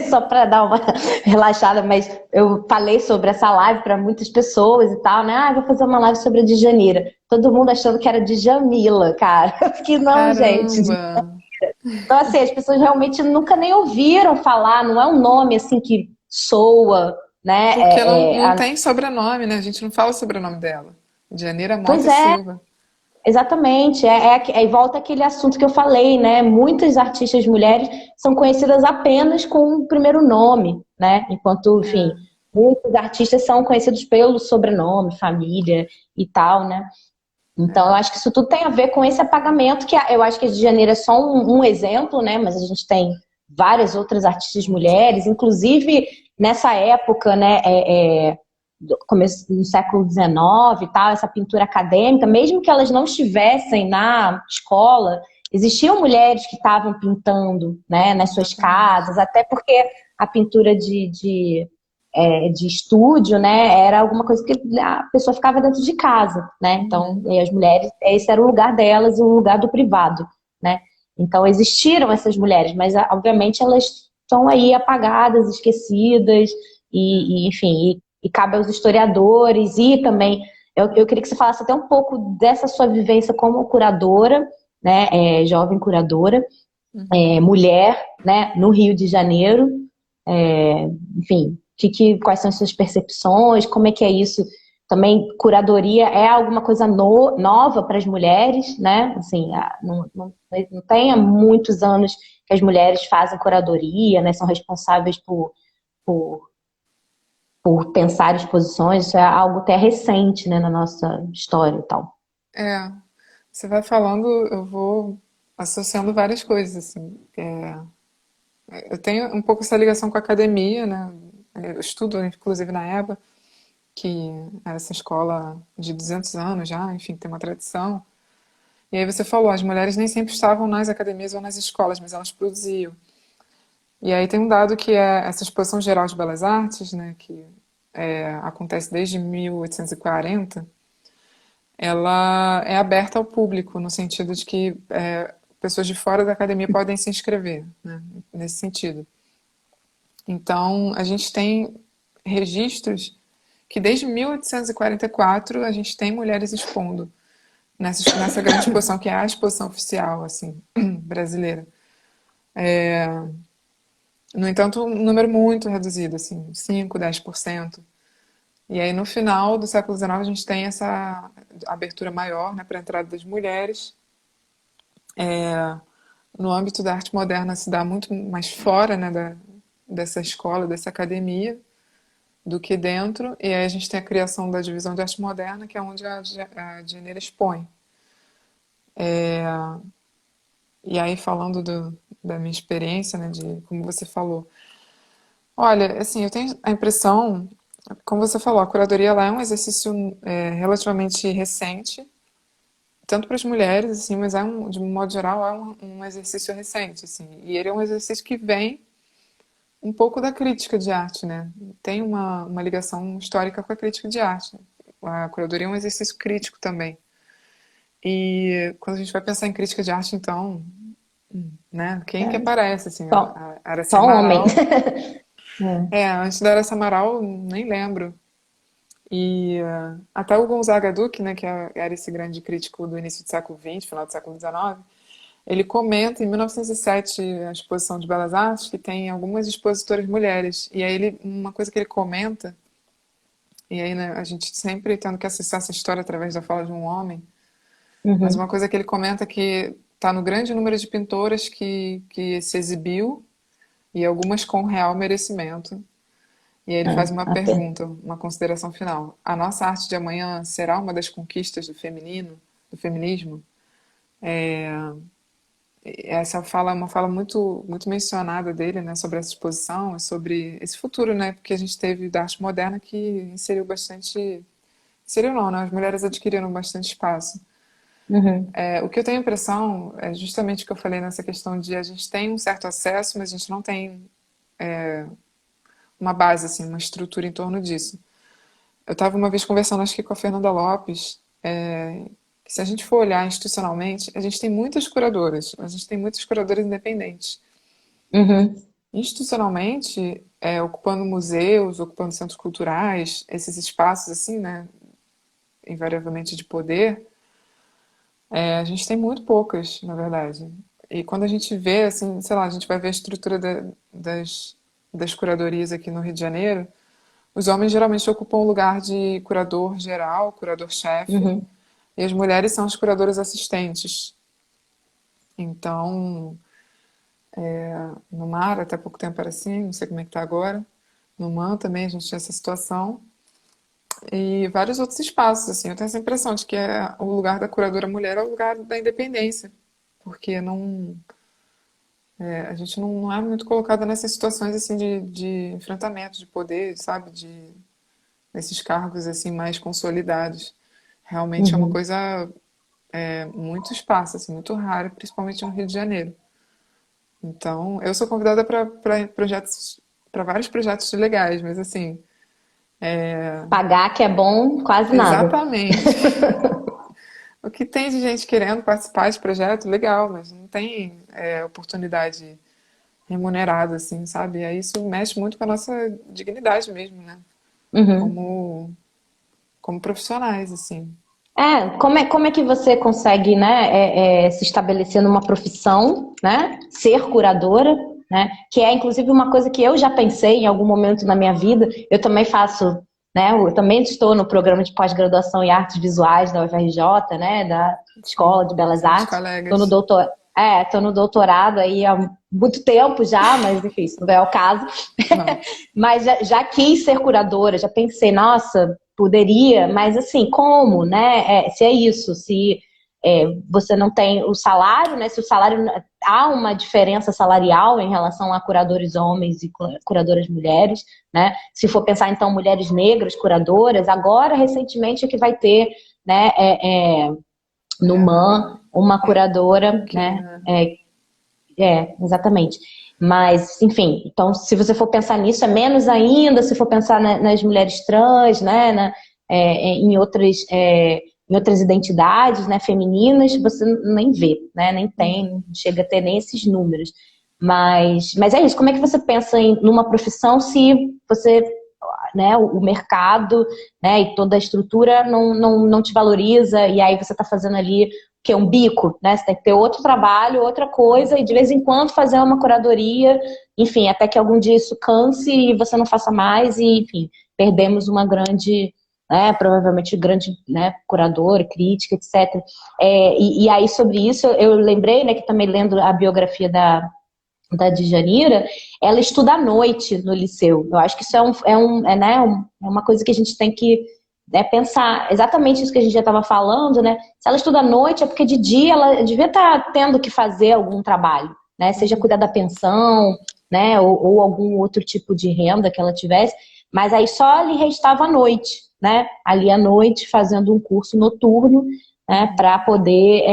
só para dar uma relaxada, mas eu falei sobre essa live para muitas pessoas e tal, né? Ah, vou fazer uma live sobre a Djanira. Todo mundo achando que era de Jamila, cara. Eu fiquei, não, gente. Caramba! Então, assim, as pessoas realmente nunca nem ouviram falar, não é um nome assim que soa, né? Porque não tem sobrenome, né? A gente não fala o sobrenome dela. Djanira Pois Mota e é, Silva. exatamente, é volta aquele assunto que eu falei, né? Muitas artistas mulheres são conhecidas apenas com o primeiro nome, né? Enquanto, enfim, É, muitos artistas são conhecidos pelo sobrenome, família e tal, né? Então, eu é. acho que isso tudo tem a ver com esse apagamento, que eu acho que a de Janeiro é só um exemplo, né? Mas a gente tem várias outras artistas mulheres, inclusive nessa época, né? Do começo do século XIX e tal, essa pintura acadêmica, mesmo que elas não estivessem na escola, existiam mulheres que estavam pintando, né? Nas suas Exatamente. casas, até porque a pintura de estúdio, né, era alguma coisa que a pessoa ficava dentro de casa, né? Então, Uhum. e as mulheres, esse era o lugar delas, o lugar do privado, né? Então, existiram essas mulheres, mas obviamente elas estão aí apagadas, esquecidas, enfim, e cabe aos historiadores e também eu queria que você falasse até um pouco dessa sua vivência como curadora, né, jovem curadora, Uhum. mulher, né, no Rio de Janeiro, enfim, quais são as suas percepções, como é que é isso? Também curadoria é alguma coisa nova para as mulheres, né? Assim, não tem há muitos anos que as mulheres fazem curadoria, né? São responsáveis por, por pensar exposições, isso é algo até recente, né, na nossa história e tal. É, você vai falando, eu vou associando várias coisas, assim. Eu tenho um pouco essa ligação com a academia, né? Eu estudo, inclusive, na EBA, que é essa escola de 200 anos já, enfim, tem uma tradição. E aí você falou, as mulheres nem sempre estavam nas academias ou nas escolas, mas elas produziam. E aí tem um dado que é essa Exposição Geral de Belas Artes, né, que acontece desde 1840, ela é aberta ao público, no sentido de que pessoas de fora da academia podem se inscrever, né, nesse sentido. Então, a gente tem registros que desde 1844 a gente tem mulheres expondo nessa grande exposição, que é a exposição oficial, assim, brasileira. No entanto, um número muito reduzido, assim, 5, 10%. E aí, no final do século XIX, a gente tem essa abertura maior, né, para a entrada das mulheres. No âmbito da arte moderna, se dá muito mais fora, né, dessa escola, dessa academia, do que dentro. E aí a gente tem a criação da divisão de arte moderna, que é onde a Djaneira expõe. E aí, falando da minha experiência, né, de como você falou. Olha, assim, eu tenho a impressão, como você falou, a curadoria lá é um exercício relativamente recente. tanto para as mulheres, assim, mas de um modo geral, é um exercício recente, assim. E ele é um exercício que vem um pouco da crítica de arte, né? Tem uma ligação histórica com a crítica de arte. A curadoria é um exercício crítico também. E quando a gente vai pensar em crítica de arte, então, né? Quem que aparece, assim? Só, A Aracy só homem. Amaral. É. Antes da Aracy Amaral, nem lembro. E até o Gonzaga Duque, né, que era esse grande crítico do início do século XX, final do século XIX, ele comenta em 1907 a exposição de Belas Artes que tem algumas expositoras mulheres. E aí uma coisa que ele comenta, e aí né, a gente sempre tendo que acessar essa história através da fala de um homem, mas uma Uhum. coisa que ele comenta que está no grande número de pintoras que se exibiu, e algumas com real merecimento. E aí ele faz uma Até. pergunta, uma consideração final. A nossa arte de amanhã será uma das conquistas do feminino, do feminismo? Essa fala é uma fala muito mencionada dele, né, sobre essa exposição, sobre esse futuro, né, porque a gente teve da arte moderna que inseriu bastante, inseriu não, né, as mulheres adquiriram bastante espaço. Uhum. O que eu tenho a impressão é justamente o que eu falei nessa questão de a gente tem um certo acesso, mas a gente não tem uma base, assim, uma estrutura em torno disso. Eu estava uma vez conversando, acho que com a Fernanda Lopes, que se a gente for olhar institucionalmente, a gente tem muitas curadoras, a gente tem muitas curadoras independentes. Uhum. Institucionalmente, ocupando museus, ocupando centros culturais, esses espaços assim, né, invariavelmente de poder, a gente tem muito poucas, na verdade. E quando a gente vê, assim, sei lá, a gente vai ver a estrutura das curadorias aqui no Rio de Janeiro, os homens geralmente ocupam o lugar de curador geral, curador-chefe, Uhum. e as mulheres são as curadoras assistentes. Então, no Mar, até pouco tempo era assim, não sei como é que tá agora. No MAN também a gente tinha essa situação. E vários outros espaços, assim. Eu tenho essa impressão de que o lugar da curadora mulher é o lugar da independência. Porque a gente não é muito colocada nessas situações, assim, de enfrentamento, de poder, sabe? Nesses cargos, assim, mais consolidados. Realmente é uma Uhum. coisa muito esparsa, assim, muito rara, principalmente no Rio de Janeiro. Então, eu sou convidada para projetos, para vários projetos legais, mas assim, Pagar que é bom, quase nada. exatamente. O que tem de gente querendo participar de projeto, legal, mas não tem oportunidade remunerada, assim, sabe? E aí isso mexe muito com a nossa dignidade mesmo, né? Uhum. Como profissionais, assim. Como é que você consegue, né, se estabelecer numa profissão, né, ser curadora, né, que é inclusive uma coisa que eu já pensei em algum momento na minha vida. Eu também faço, né, eu também estou no programa de pós-graduação em artes visuais da UFRJ, né, da Escola Sim, de Belas somos Artes. Estou no colegas. tô no doutorado aí há muito tempo já, mas enfim, isso não é o caso. Não. Mas já quis ser curadora, já pensei, nossa, poderia, mas assim, como, né? Se é isso, se você não tem o salário, né? Se o salário há uma diferença salarial em relação a curadores homens e curadoras mulheres, né? Se for pensar então mulheres negras curadoras, agora recentemente é que vai ter, né? No MAN uma curadora, Que, né? Exatamente. Mas, enfim, então, se você for pensar nisso, é menos ainda se for pensar nas mulheres trans, né, em outras identidades, né, femininas, você nem vê, né, nem tem, não chega a ter nem esses números. Mas é isso, como é que você pensa numa profissão se você, né, o mercado, né, e toda a estrutura não te valoriza, e aí você está fazendo ali que é um bico, né? Você tem que ter outro trabalho, outra coisa, e de vez em quando fazer uma curadoria, enfim, até que algum dia isso canse e você não faça mais, e enfim, perdemos uma grande, né, provavelmente grande, né, curadora, crítica, etc. E aí sobre isso eu lembrei, né, que também lendo a biografia da Djanira, ela estuda à noite no liceu. Eu acho que isso né, é uma coisa que a gente tem que pensar. Exatamente isso que a gente já estava falando, né? Se ela estuda à noite é porque de dia ela devia estar tendo que fazer algum trabalho, né? Seja cuidar da pensão, né? Ou algum outro tipo de renda que ela tivesse. Mas aí só lhe restava à noite, né? Ali à noite fazendo um curso noturno, né, para poder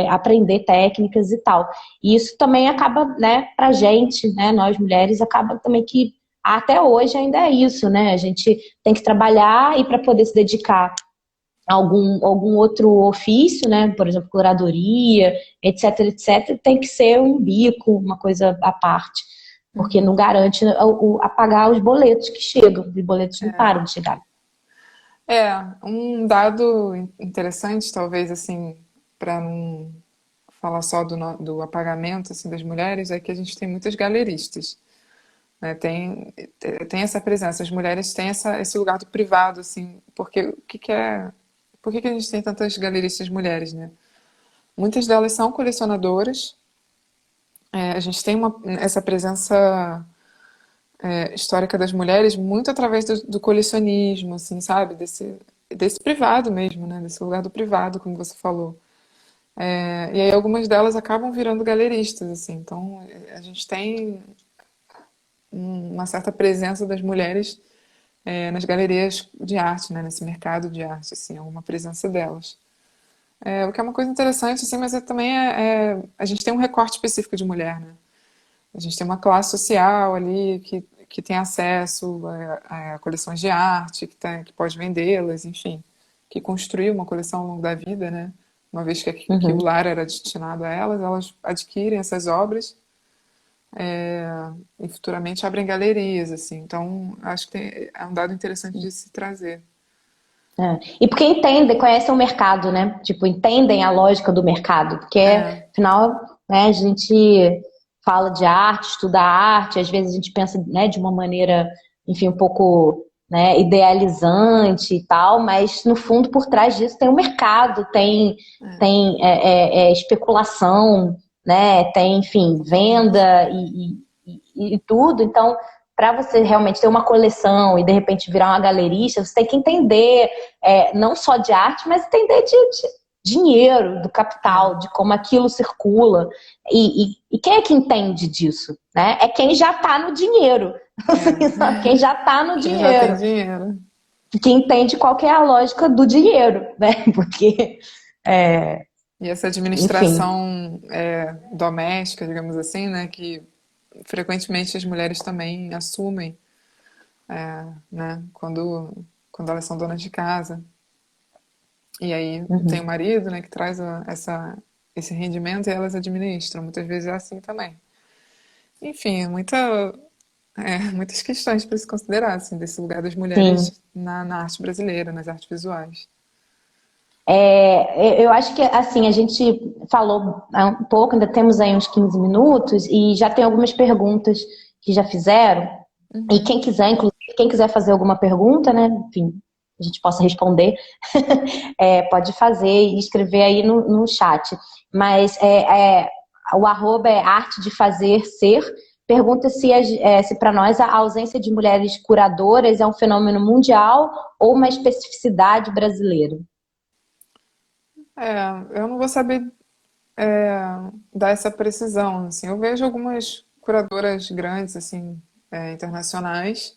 aprender técnicas e tal. E isso também acaba, né, pra gente, né, nós mulheres, acaba também que até hoje ainda é isso, né? A gente tem que trabalhar e para poder se dedicar a algum outro ofício, né? Por exemplo, curadoria, etc, etc, tem que ser um bico, uma coisa à parte, porque não garante a pagar os boletos que chegam, os boletos não param de chegar. Um dado interessante, talvez, assim, para não falar só do apagamento assim, das mulheres, é que a gente tem muitas galeristas, né? Tem essa presença, as mulheres têm esse lugar do privado, assim, porque por que a gente tem tantas galeristas mulheres, né? Muitas delas são colecionadoras, a gente tem essa presença histórica das mulheres muito através do colecionismo, assim, sabe? Desse privado mesmo, né? Desse lugar do privado, como você falou. E aí algumas delas acabam virando galeristas, assim. Então a gente tem uma certa presença das mulheres nas galerias de arte, né? Nesse mercado de arte, assim, alguma presença delas. O que é uma coisa interessante, assim, mas também a gente tem um recorte específico de mulher, né? A gente tem uma classe social ali que tem acesso a coleções de arte, que pode vendê-las, enfim, que construiu uma coleção ao longo da vida, né? Uma vez que o lar era destinado a elas adquirem essas obras e futuramente abrem galerias, assim. Então, acho que é um dado interessante de se trazer. E porque entendem, conhecem o mercado, né? Tipo, entendem a lógica do mercado. Porque, afinal, né, a gente fala de arte, estuda arte, às vezes a gente pensa, né, de uma maneira, enfim, um pouco, né, idealizante e tal, mas no fundo, por trás disso, tem o mercado, tem especulação, né? Tem, enfim, venda e tudo. Então, para você realmente ter uma coleção e de repente virar uma galerista, você tem que entender não só de arte, mas entender de dinheiro, do capital, de como aquilo circula. E quem é que entende disso? Né? É quem já está no dinheiro. Quem já está no Quem já tem dinheiro. dinheiro. Que entende qual que é a lógica do dinheiro, né? Porque, E essa enfim. administração doméstica, digamos assim, né? Que frequentemente as mulheres também assumem, né? Quando elas são donas de casa. E aí tem o marido, né, que traz esse rendimento e elas administram. Muitas vezes é assim também. Enfim, muitas questões para se considerar, assim, desse lugar das Sim. mulheres na arte brasileira, nas artes visuais. Eu acho que, assim, a gente falou um pouco, ainda temos aí uns 15 minutos, e já tem algumas perguntas que já fizeram. E quem quiser, inclusive, quem quiser fazer alguma pergunta, né, enfim, a gente possa responder, pode fazer e escrever aí no chat. Mas o arroba é arte de fazer ser. Pergunta se para nós a ausência de mulheres curadoras é um fenômeno mundial ou uma especificidade brasileira. Eu não vou saber dar essa precisão, assim. Eu vejo algumas curadoras grandes, assim, internacionais,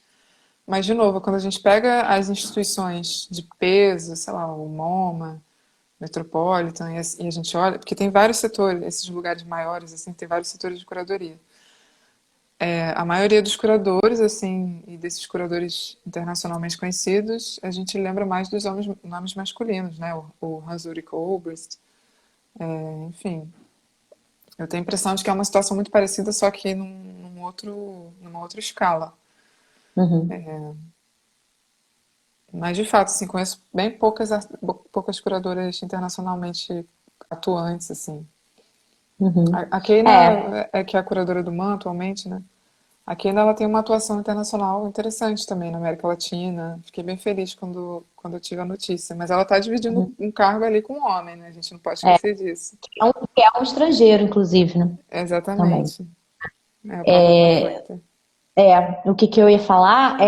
mas, de novo, quando a gente pega as instituições de peso, sei lá, o MoMA, Metropolitan, e a gente olha, porque tem vários setores, esses lugares maiores, assim, tem vários setores de curadoria. A maioria dos curadores, assim, e desses curadores internacionalmente conhecidos, a gente lembra mais dos nomes masculinos, né? O Hans-Ulrich Obrist, enfim. Eu tenho a impressão de que é uma situação muito parecida, só que numa outra escala. Mas, de fato, assim, conheço bem poucas curadoras internacionalmente atuantes, assim. A Keina, que é a curadora do MAN atualmente, né? A Keina, ela tem uma atuação internacional interessante também na América Latina. Fiquei bem feliz quando eu tive a notícia. Mas ela está dividindo um cargo ali com um homem, né? A gente não pode esquecer disso. Que é um estrangeiro, inclusive, né? Também. Exatamente. O Pablo Boeflechter. O que eu ia falar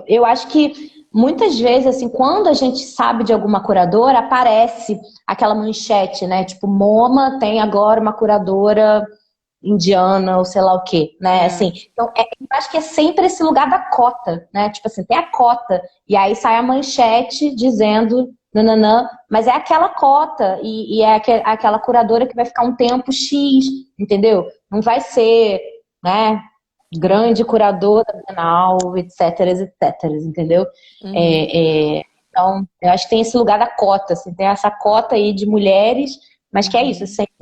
eu acho que muitas vezes, assim, quando a gente sabe de alguma curadora, aparece aquela manchete, né? Tipo, MoMA tem agora uma curadora indiana ou sei lá o quê, né? Assim, então, eu acho que é sempre esse lugar da cota, né? Tipo assim, tem a cota, e aí sai a manchete dizendo nananã, mas é aquela cota e é aquela curadora que vai ficar um tempo X, entendeu? Não vai ser, né, grande curadora Bienal, etc, etc, entendeu? Uhum. Então, eu acho que tem esse lugar da cota, assim, tem essa cota aí de mulheres, mas que é isso, Uhum. sempre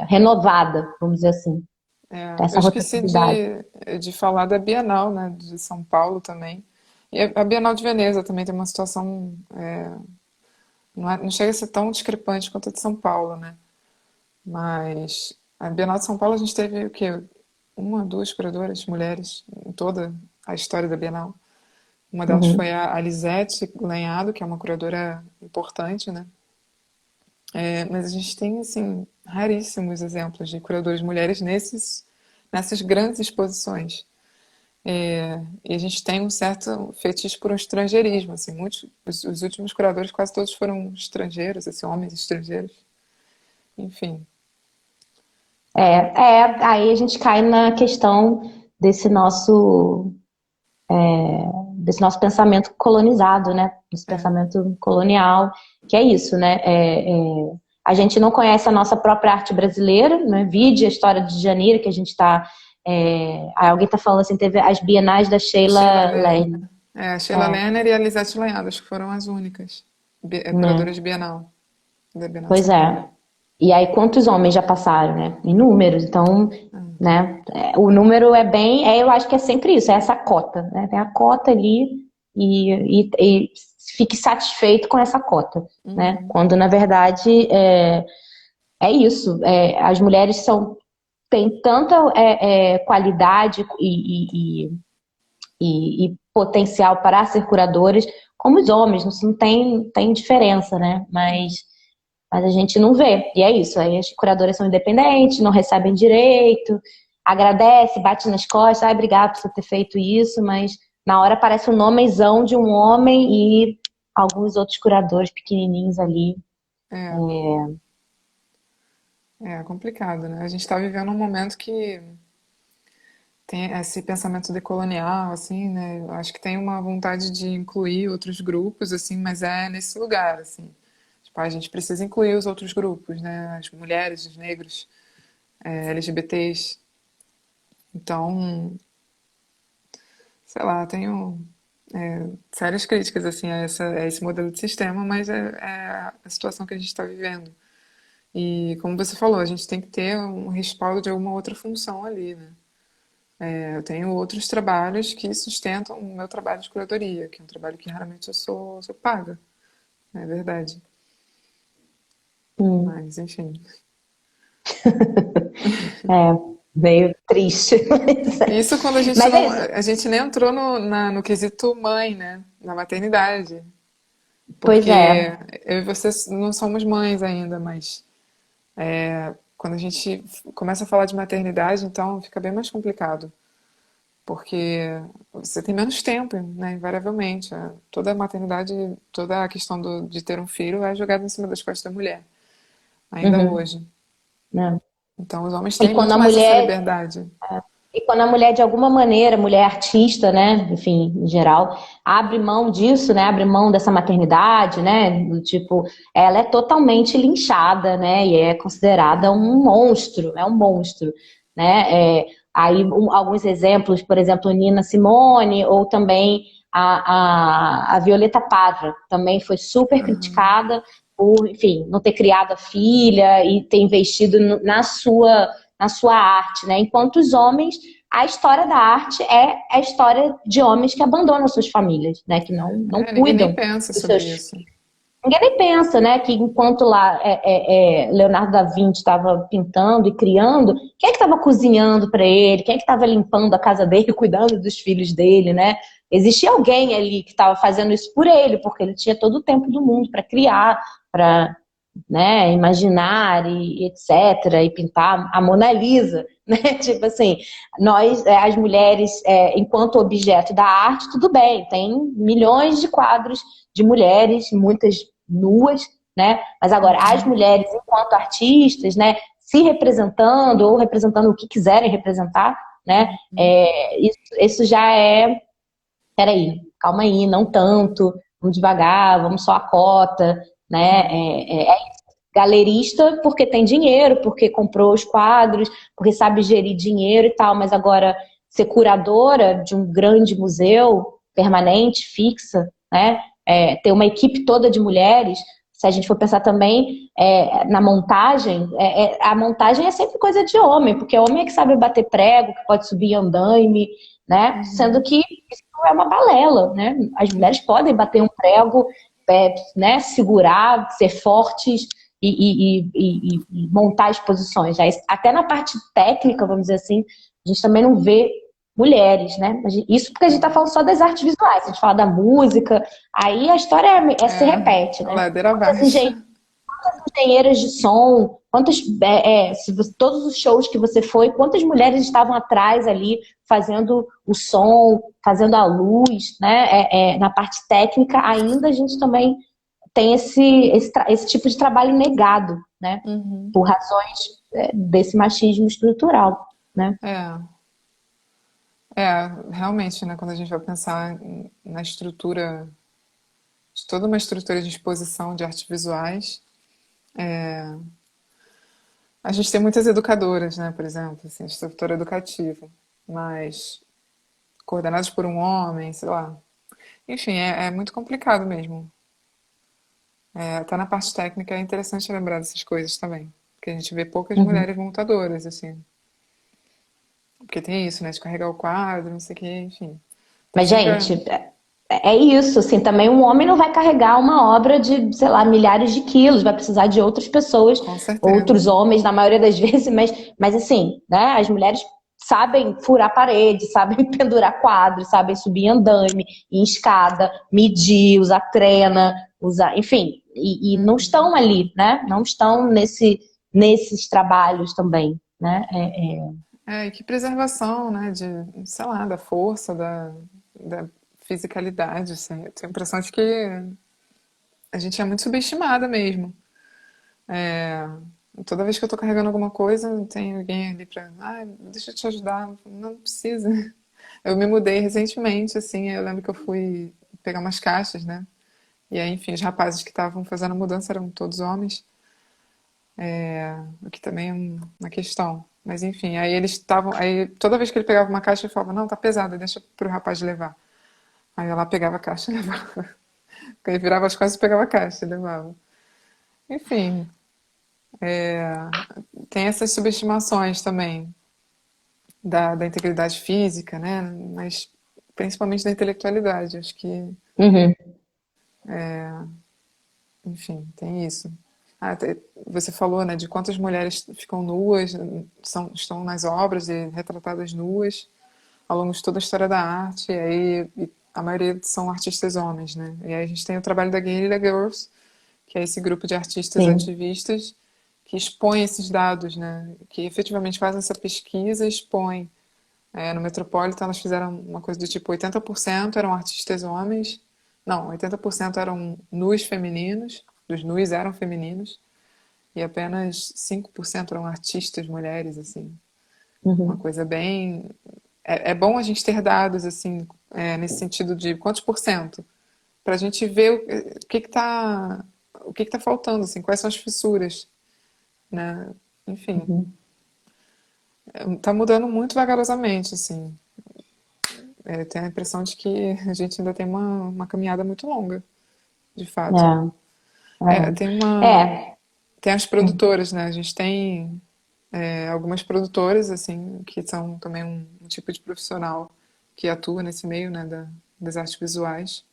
renovada, vamos dizer assim, Eu essa esqueci rotatividade. de falar da Bienal, né, de São Paulo também. E a Bienal de Veneza também tem uma situação, não chega a ser tão discrepante quanto a de São Paulo, né? Mas a Bienal de São Paulo a gente teve o quê? Uma, duas curadoras mulheres em toda a história da Bienal. Uma delas Uhum. foi a Lisete Lanhado, que é uma curadora importante, né? Mas a gente tem, assim, raríssimos exemplos de curadoras mulheres nessas grandes exposições. E a gente tem um certo fetiche por um estrangeirismo, assim, os últimos curadores quase todos foram estrangeiros, assim, homens estrangeiros, enfim. Aí a gente cai na questão desse nosso, desse nosso pensamento colonizado, né? Desse É, pensamento colonial, que é isso, né? A gente não conhece a nossa própria arte brasileira, né? Vide a história de Janeiro, que a gente está. Alguém está falando assim, teve as bienais da a Sheila Sheila Lerner. Lerner, A Sheila Lerner e a Lisete Lanhado, acho que foram as únicas né? curadoras de Bienal, da Bienal de Pois São Paulo. é. E aí, quantos homens já passaram, né? Inúmeros. Então, né? O número é bem. Eu acho que é sempre isso, é essa cota, né? Tem a cota ali e fique satisfeito com essa cota, né? Uhum. Quando, na verdade, é isso. As mulheres têm tanta qualidade e potencial para ser curadoras como os homens. Não tem diferença, né? Mas a gente não vê. E é isso. Aí as curadoras são independentes, não recebem direito, agradece, bate nas costas, obrigado por você ter feito isso, mas na hora parece um nomezão de um homem e alguns outros curadores pequenininhos ali. É, é complicado, né? A gente está vivendo um momento que tem esse pensamento decolonial, assim, né? Eu acho que tem uma vontade de incluir outros grupos, assim, mas é nesse lugar, assim. Tipo, a gente precisa incluir os outros grupos, né? As mulheres, os negros, LGBTs. Então, sei lá, tenho sérias críticas, assim, a esse modelo de sistema, mas é a situação que a gente está vivendo. E, como você falou, a gente tem que ter um respaldo de alguma outra função ali, né? Eu tenho outros trabalhos que sustentam o meu trabalho de curadoria, que é um trabalho que raramente eu sou paga, é verdade. Hum, Mas, enfim. meio triste. Isso quando a gente Mas é não, isso. a gente nem entrou no quesito mãe, né? Na maternidade. Pois é. Porque eu e você não somos mães ainda, mas quando a gente começa a falar de maternidade, então fica bem mais complicado. Porque você tem menos tempo, né? Invariavelmente. Toda a maternidade, toda a questão de ter um filho é jogada em cima das costas da mulher, ainda Uhum, hoje. né? Então os homens E têm quando muito a mais essa mulher liberdade. E quando a mulher, de alguma maneira, mulher artista, né, enfim, em geral, abre mão disso, né, abre mão dessa maternidade, né, do tipo, ela é totalmente linchada, né, e é considerada um monstro, é um monstro, né, aí alguns exemplos, por exemplo, Nina Simone, ou também a Violeta Parra, também foi super criticada por, enfim, não ter criado a filha e ter investido na sua arte, né? Enquanto os homens, a história da arte é a história de homens que abandonam suas famílias, né? Que não Ninguém nem cuidam pensa dos sobre seus. isso. Ninguém nem pensa, né? Que enquanto lá Leonardo da Vinci estava pintando e criando, quem é que estava cozinhando para ele? Quem é que estava limpando a casa dele, cuidando dos filhos dele, né? Existia alguém ali que estava fazendo isso por ele, porque ele tinha todo o tempo do mundo para criar, para, né, imaginar e etc, e pintar a Mona Lisa, né? Tipo assim, nós, as mulheres, enquanto objeto da arte, tudo bem, tem milhões de quadros de mulheres, muitas nuas, né? Mas agora, as mulheres, enquanto artistas, né, se representando ou representando o que quiserem representar, né? Isso já é. Peraí, calma aí, não tanto. vamos devagar, vamos só a cota, né? Galerista porque tem dinheiro, porque comprou os quadros, porque sabe gerir dinheiro e tal, mas agora ser curadora de um grande museu permanente, fixa, né? Ter uma equipe toda de mulheres, se a gente for pensar também na montagem, a montagem é sempre coisa de homem, porque homem é que sabe bater prego, que pode subir andaime, né? Sendo que isso é uma balela, né? As mulheres podem bater um prego, né? Segurar, ser fortes e montar exposições. Até na parte técnica, vamos dizer assim, a gente também não vê mulheres, né? Isso porque a gente tá falando só das artes visuais. Se a gente fala da música, aí a história se repete, A né? ladeira Quantas abaixo. engenheiras de som, todos os shows que você foi, quantas mulheres estavam atrás ali fazendo o som, fazendo a luz, né? Na parte técnica, ainda a gente também tem esse tipo de trabalho negado, né? Por razões desse machismo estrutural, né? Realmente, né, quando a gente vai pensar na estrutura, de toda uma estrutura de exposição de artes visuais, a gente tem muitas educadoras, né, por exemplo, assim, estrutura educativa, mas coordenadas por um homem, sei lá. Enfim, é muito complicado mesmo. Até na parte técnica é interessante lembrar dessas coisas também, porque a gente vê poucas Uhum. mulheres montadoras, assim. Porque tem isso, né, de carregar o quadro, não sei o quê, enfim. Tem Mas, sempre... gente, é isso, assim, também um homem não vai carregar uma obra de, sei lá, milhares de quilos, vai precisar de outras pessoas, Com outros certeza. homens, na maioria das vezes, mas assim, né, as mulheres sabem furar parede, sabem pendurar quadros, sabem subir andaime, em escada, medir, usar trena, enfim, e não estão ali, né, não estão nesses trabalhos também, né, E que preservação, né, de, sei lá, da força, da fisicalidade, assim. Eu tenho a impressão de que a gente é muito subestimada mesmo. É, Toda vez que eu tô carregando alguma coisa, tem alguém ali pra, deixa eu te ajudar. Não precisa. Eu me mudei recentemente, assim, eu lembro que eu fui pegar umas caixas, né? E aí, enfim, os rapazes que estavam fazendo a mudança eram todos homens, o que também é uma questão. Mas enfim, aí eles estavam. Aí toda vez que ele pegava uma caixa, eu falava, não, tá pesada, deixa pro rapaz levar. Aí ela pegava a caixa e levava. Aí virava as costas e pegava a caixa e levava. Enfim, tem essas subestimações também da integridade física, né? Mas principalmente da intelectualidade. Acho que, uhum, enfim, tem isso. Você falou, né, de quantas mulheres ficam nuas, estão nas obras e retratadas nuas ao longo de toda a história da arte, e a maioria são artistas homens, né? E aí a gente tem o trabalho da Guerrilla Girls, que é esse grupo de artistas sim, ativistas que expõe esses dados, né? Que efetivamente fazem essa pesquisa e expõem. No Metropolitan elas fizeram uma coisa do tipo 80% eram artistas homens, não, 80% eram nus femininos, os nus eram femininos, e apenas 5% eram artistas mulheres, assim. Uma uhum. coisa bem... É bom a gente ter dados, assim, nesse sentido de quantos por cento, para a gente ver o que está faltando, assim, quais são as fissuras, né? Enfim, Uhum. tá mudando muito vagarosamente, assim. Tenho a impressão de que a gente ainda tem uma caminhada muito longa, de fato. É, tem É, uma, é. tem as produtoras, né? A gente tem algumas produtoras, assim, que são também um tipo de profissional que atua nesse meio, né, das artes visuais.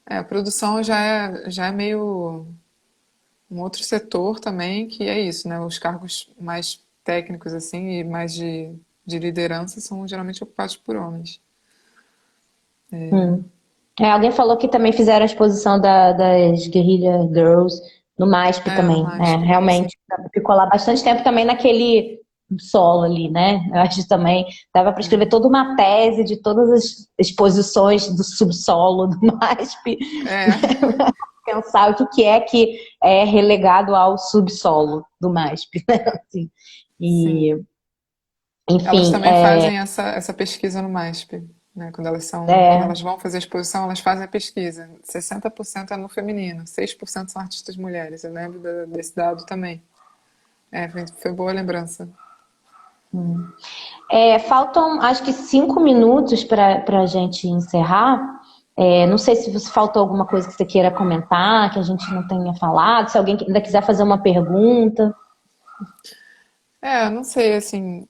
A produção já é meio um outro setor também, que é isso, né? Os cargos mais técnicos, assim, e mais de liderança são geralmente ocupados por homens. Hum. Alguém falou que também fizeram a exposição das Guerrilla Girls no MASP No também. MASP, sim. Realmente, ficou lá bastante tempo também naquele solo ali, né? Eu acho que também dava para escrever toda uma tese de todas as exposições do subsolo do MASP, É, né? Pra pensar o que é relegado ao subsolo do MASP, né? sim. E, Elas enfim, também fazem essa pesquisa no MASP. né? Quando É. elas vão fazer a exposição, elas fazem a pesquisa. 60% é no feminino, 6% são artistas mulheres. Eu lembro desse dado também. Foi boa lembrança. Faltam, acho que 5 minutos para a gente encerrar. Não sei se você faltou alguma coisa que você queira comentar, que a gente não tenha falado. Se alguém ainda quiser fazer uma pergunta. Não sei, assim,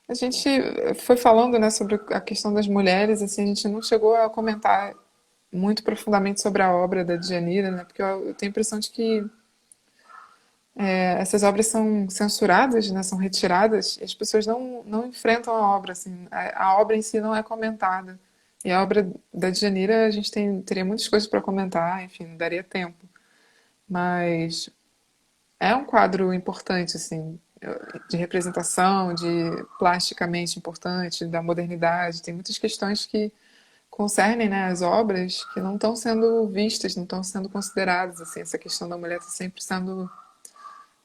a gente foi falando, né, sobre a questão das mulheres, assim, a gente não chegou a comentar muito profundamente sobre a obra da Djanira, né, porque eu tenho a impressão de que essas obras são censuradas, né, são retiradas, e as pessoas não enfrentam a obra, assim, a obra em si não é comentada. E a obra da Djanira, a gente teria muitas coisas para comentar, enfim, não daria tempo. Mas é um quadro importante, assim, de representação, de plasticamente importante, da modernidade. Tem muitas questões que concernem, né, as obras que não estão sendo vistas, não estão sendo consideradas, assim, essa questão da mulher está sempre sendo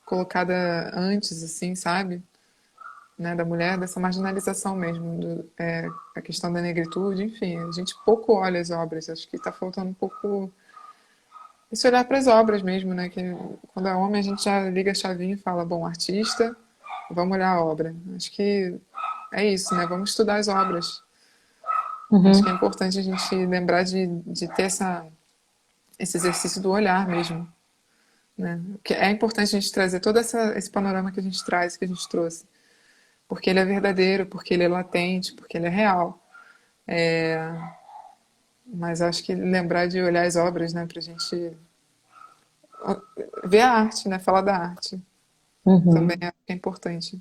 colocada antes, assim, sabe? Né, da mulher, dessa marginalização mesmo, a questão da negritude, enfim, a gente pouco olha as obras, acho que está faltando um pouco esse olhar para as obras mesmo, né, que quando é homem a gente já liga a chavinha e fala, bom, artista, vamos olhar a obra. Acho que é isso, né, vamos estudar as obras. Acho que é Uhum. importante a gente lembrar de ter esse exercício do olhar mesmo, né, que é importante a gente trazer todo esse panorama que a gente traz, que a gente trouxe. Porque ele é verdadeiro, porque ele é latente, porque ele é real. Mas acho que lembrar de olhar as obras, né, pra gente ver a arte, né, falar da arte, também Uhum. é importante.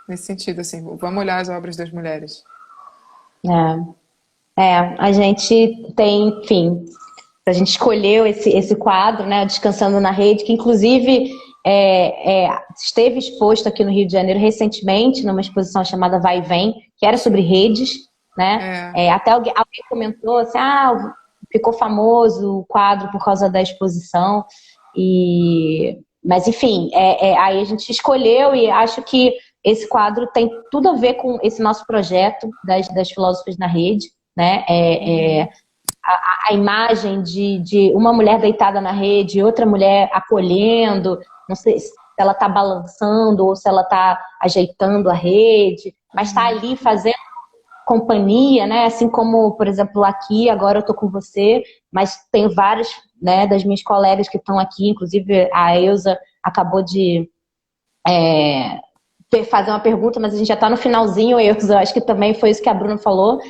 Nesse sentido, assim, vamos olhar as obras das mulheres. A gente tem, enfim, a gente escolheu esse quadro, né, Descansando na Rede, que inclusive esteve exposto aqui no Rio de Janeiro recentemente, numa exposição chamada Vai e Vem, que era sobre redes, né? É, Até alguém comentou assim, ficou famoso o quadro por causa da exposição, mas enfim, aí a gente escolheu e acho que esse quadro tem tudo a ver com esse nosso projeto das filósofas na rede, né? A imagem de uma mulher deitada na rede, outra mulher acolhendo, não sei se ela está balançando ou se ela está ajeitando a rede, mas está ali fazendo companhia, né? Assim como, por exemplo, aqui, agora eu estou com você, mas tem várias, né, das minhas colegas que estão aqui, inclusive a Elza acabou de fazer uma pergunta, mas a gente já está no finalzinho, eu acho que também foi isso que a Bruna falou.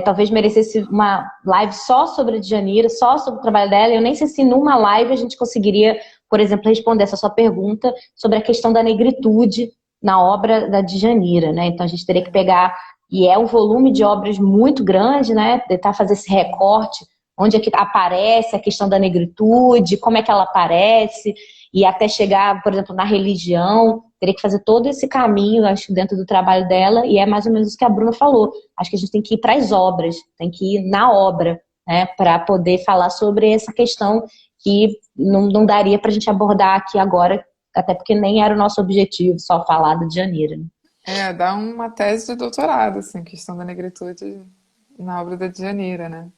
Talvez merecesse uma live só sobre a Djanira, só sobre o trabalho dela. Eu nem sei se numa live a gente conseguiria, por exemplo, responder essa sua pergunta sobre a questão da negritude na obra da Djanira, né? Então a gente teria que pegar, e é um volume de obras muito grande, né? Tentar fazer esse recorte, onde é que aparece a questão da negritude, como é que ela aparece, e até chegar, por exemplo, na religião, teria que fazer todo esse caminho, acho, dentro do trabalho dela, e é mais ou menos isso que a Bruna falou. Acho que a gente tem que ir para as obras, tem que ir na obra, né, para poder falar sobre essa questão que não daria para a gente abordar aqui agora, até porque nem era o nosso objetivo só falar da Djanira. Né? dá uma tese de doutorado, assim, questão da negritude na obra da Djanira, né?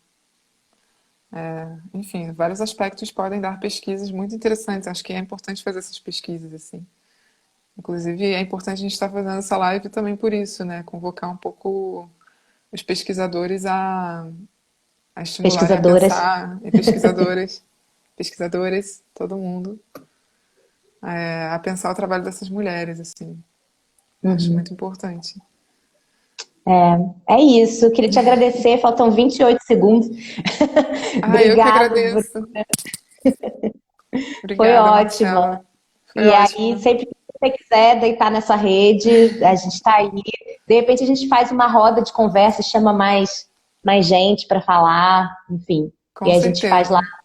Enfim, vários aspectos podem dar pesquisas muito interessantes. Acho que é importante fazer essas pesquisas, assim. Inclusive, é importante a gente estar fazendo essa live também por isso, né? Convocar um pouco os pesquisadores a estimularem a Pesquisadoras. pensar, e pesquisadoras, pesquisadores, todo mundo, a pensar o trabalho dessas mulheres, assim. Acho Uhum. muito importante. É isso, queria te agradecer, faltam 28 segundos. Eu que Obrigada, Bruna. agradeço. Foi Obrigada, ótima. Marcela. Foi E aí, ótimo. sempre que você quiser deitar nessa rede, a gente está aí. De repente a gente faz uma roda de conversa, chama mais gente para falar, enfim. Com E a gente faz lá certeza.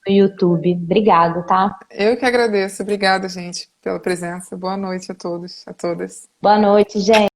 no YouTube. Obrigada, tá? Eu que agradeço. Obrigada, gente, pela presença. Boa noite a todos, a todas. Boa noite, gente.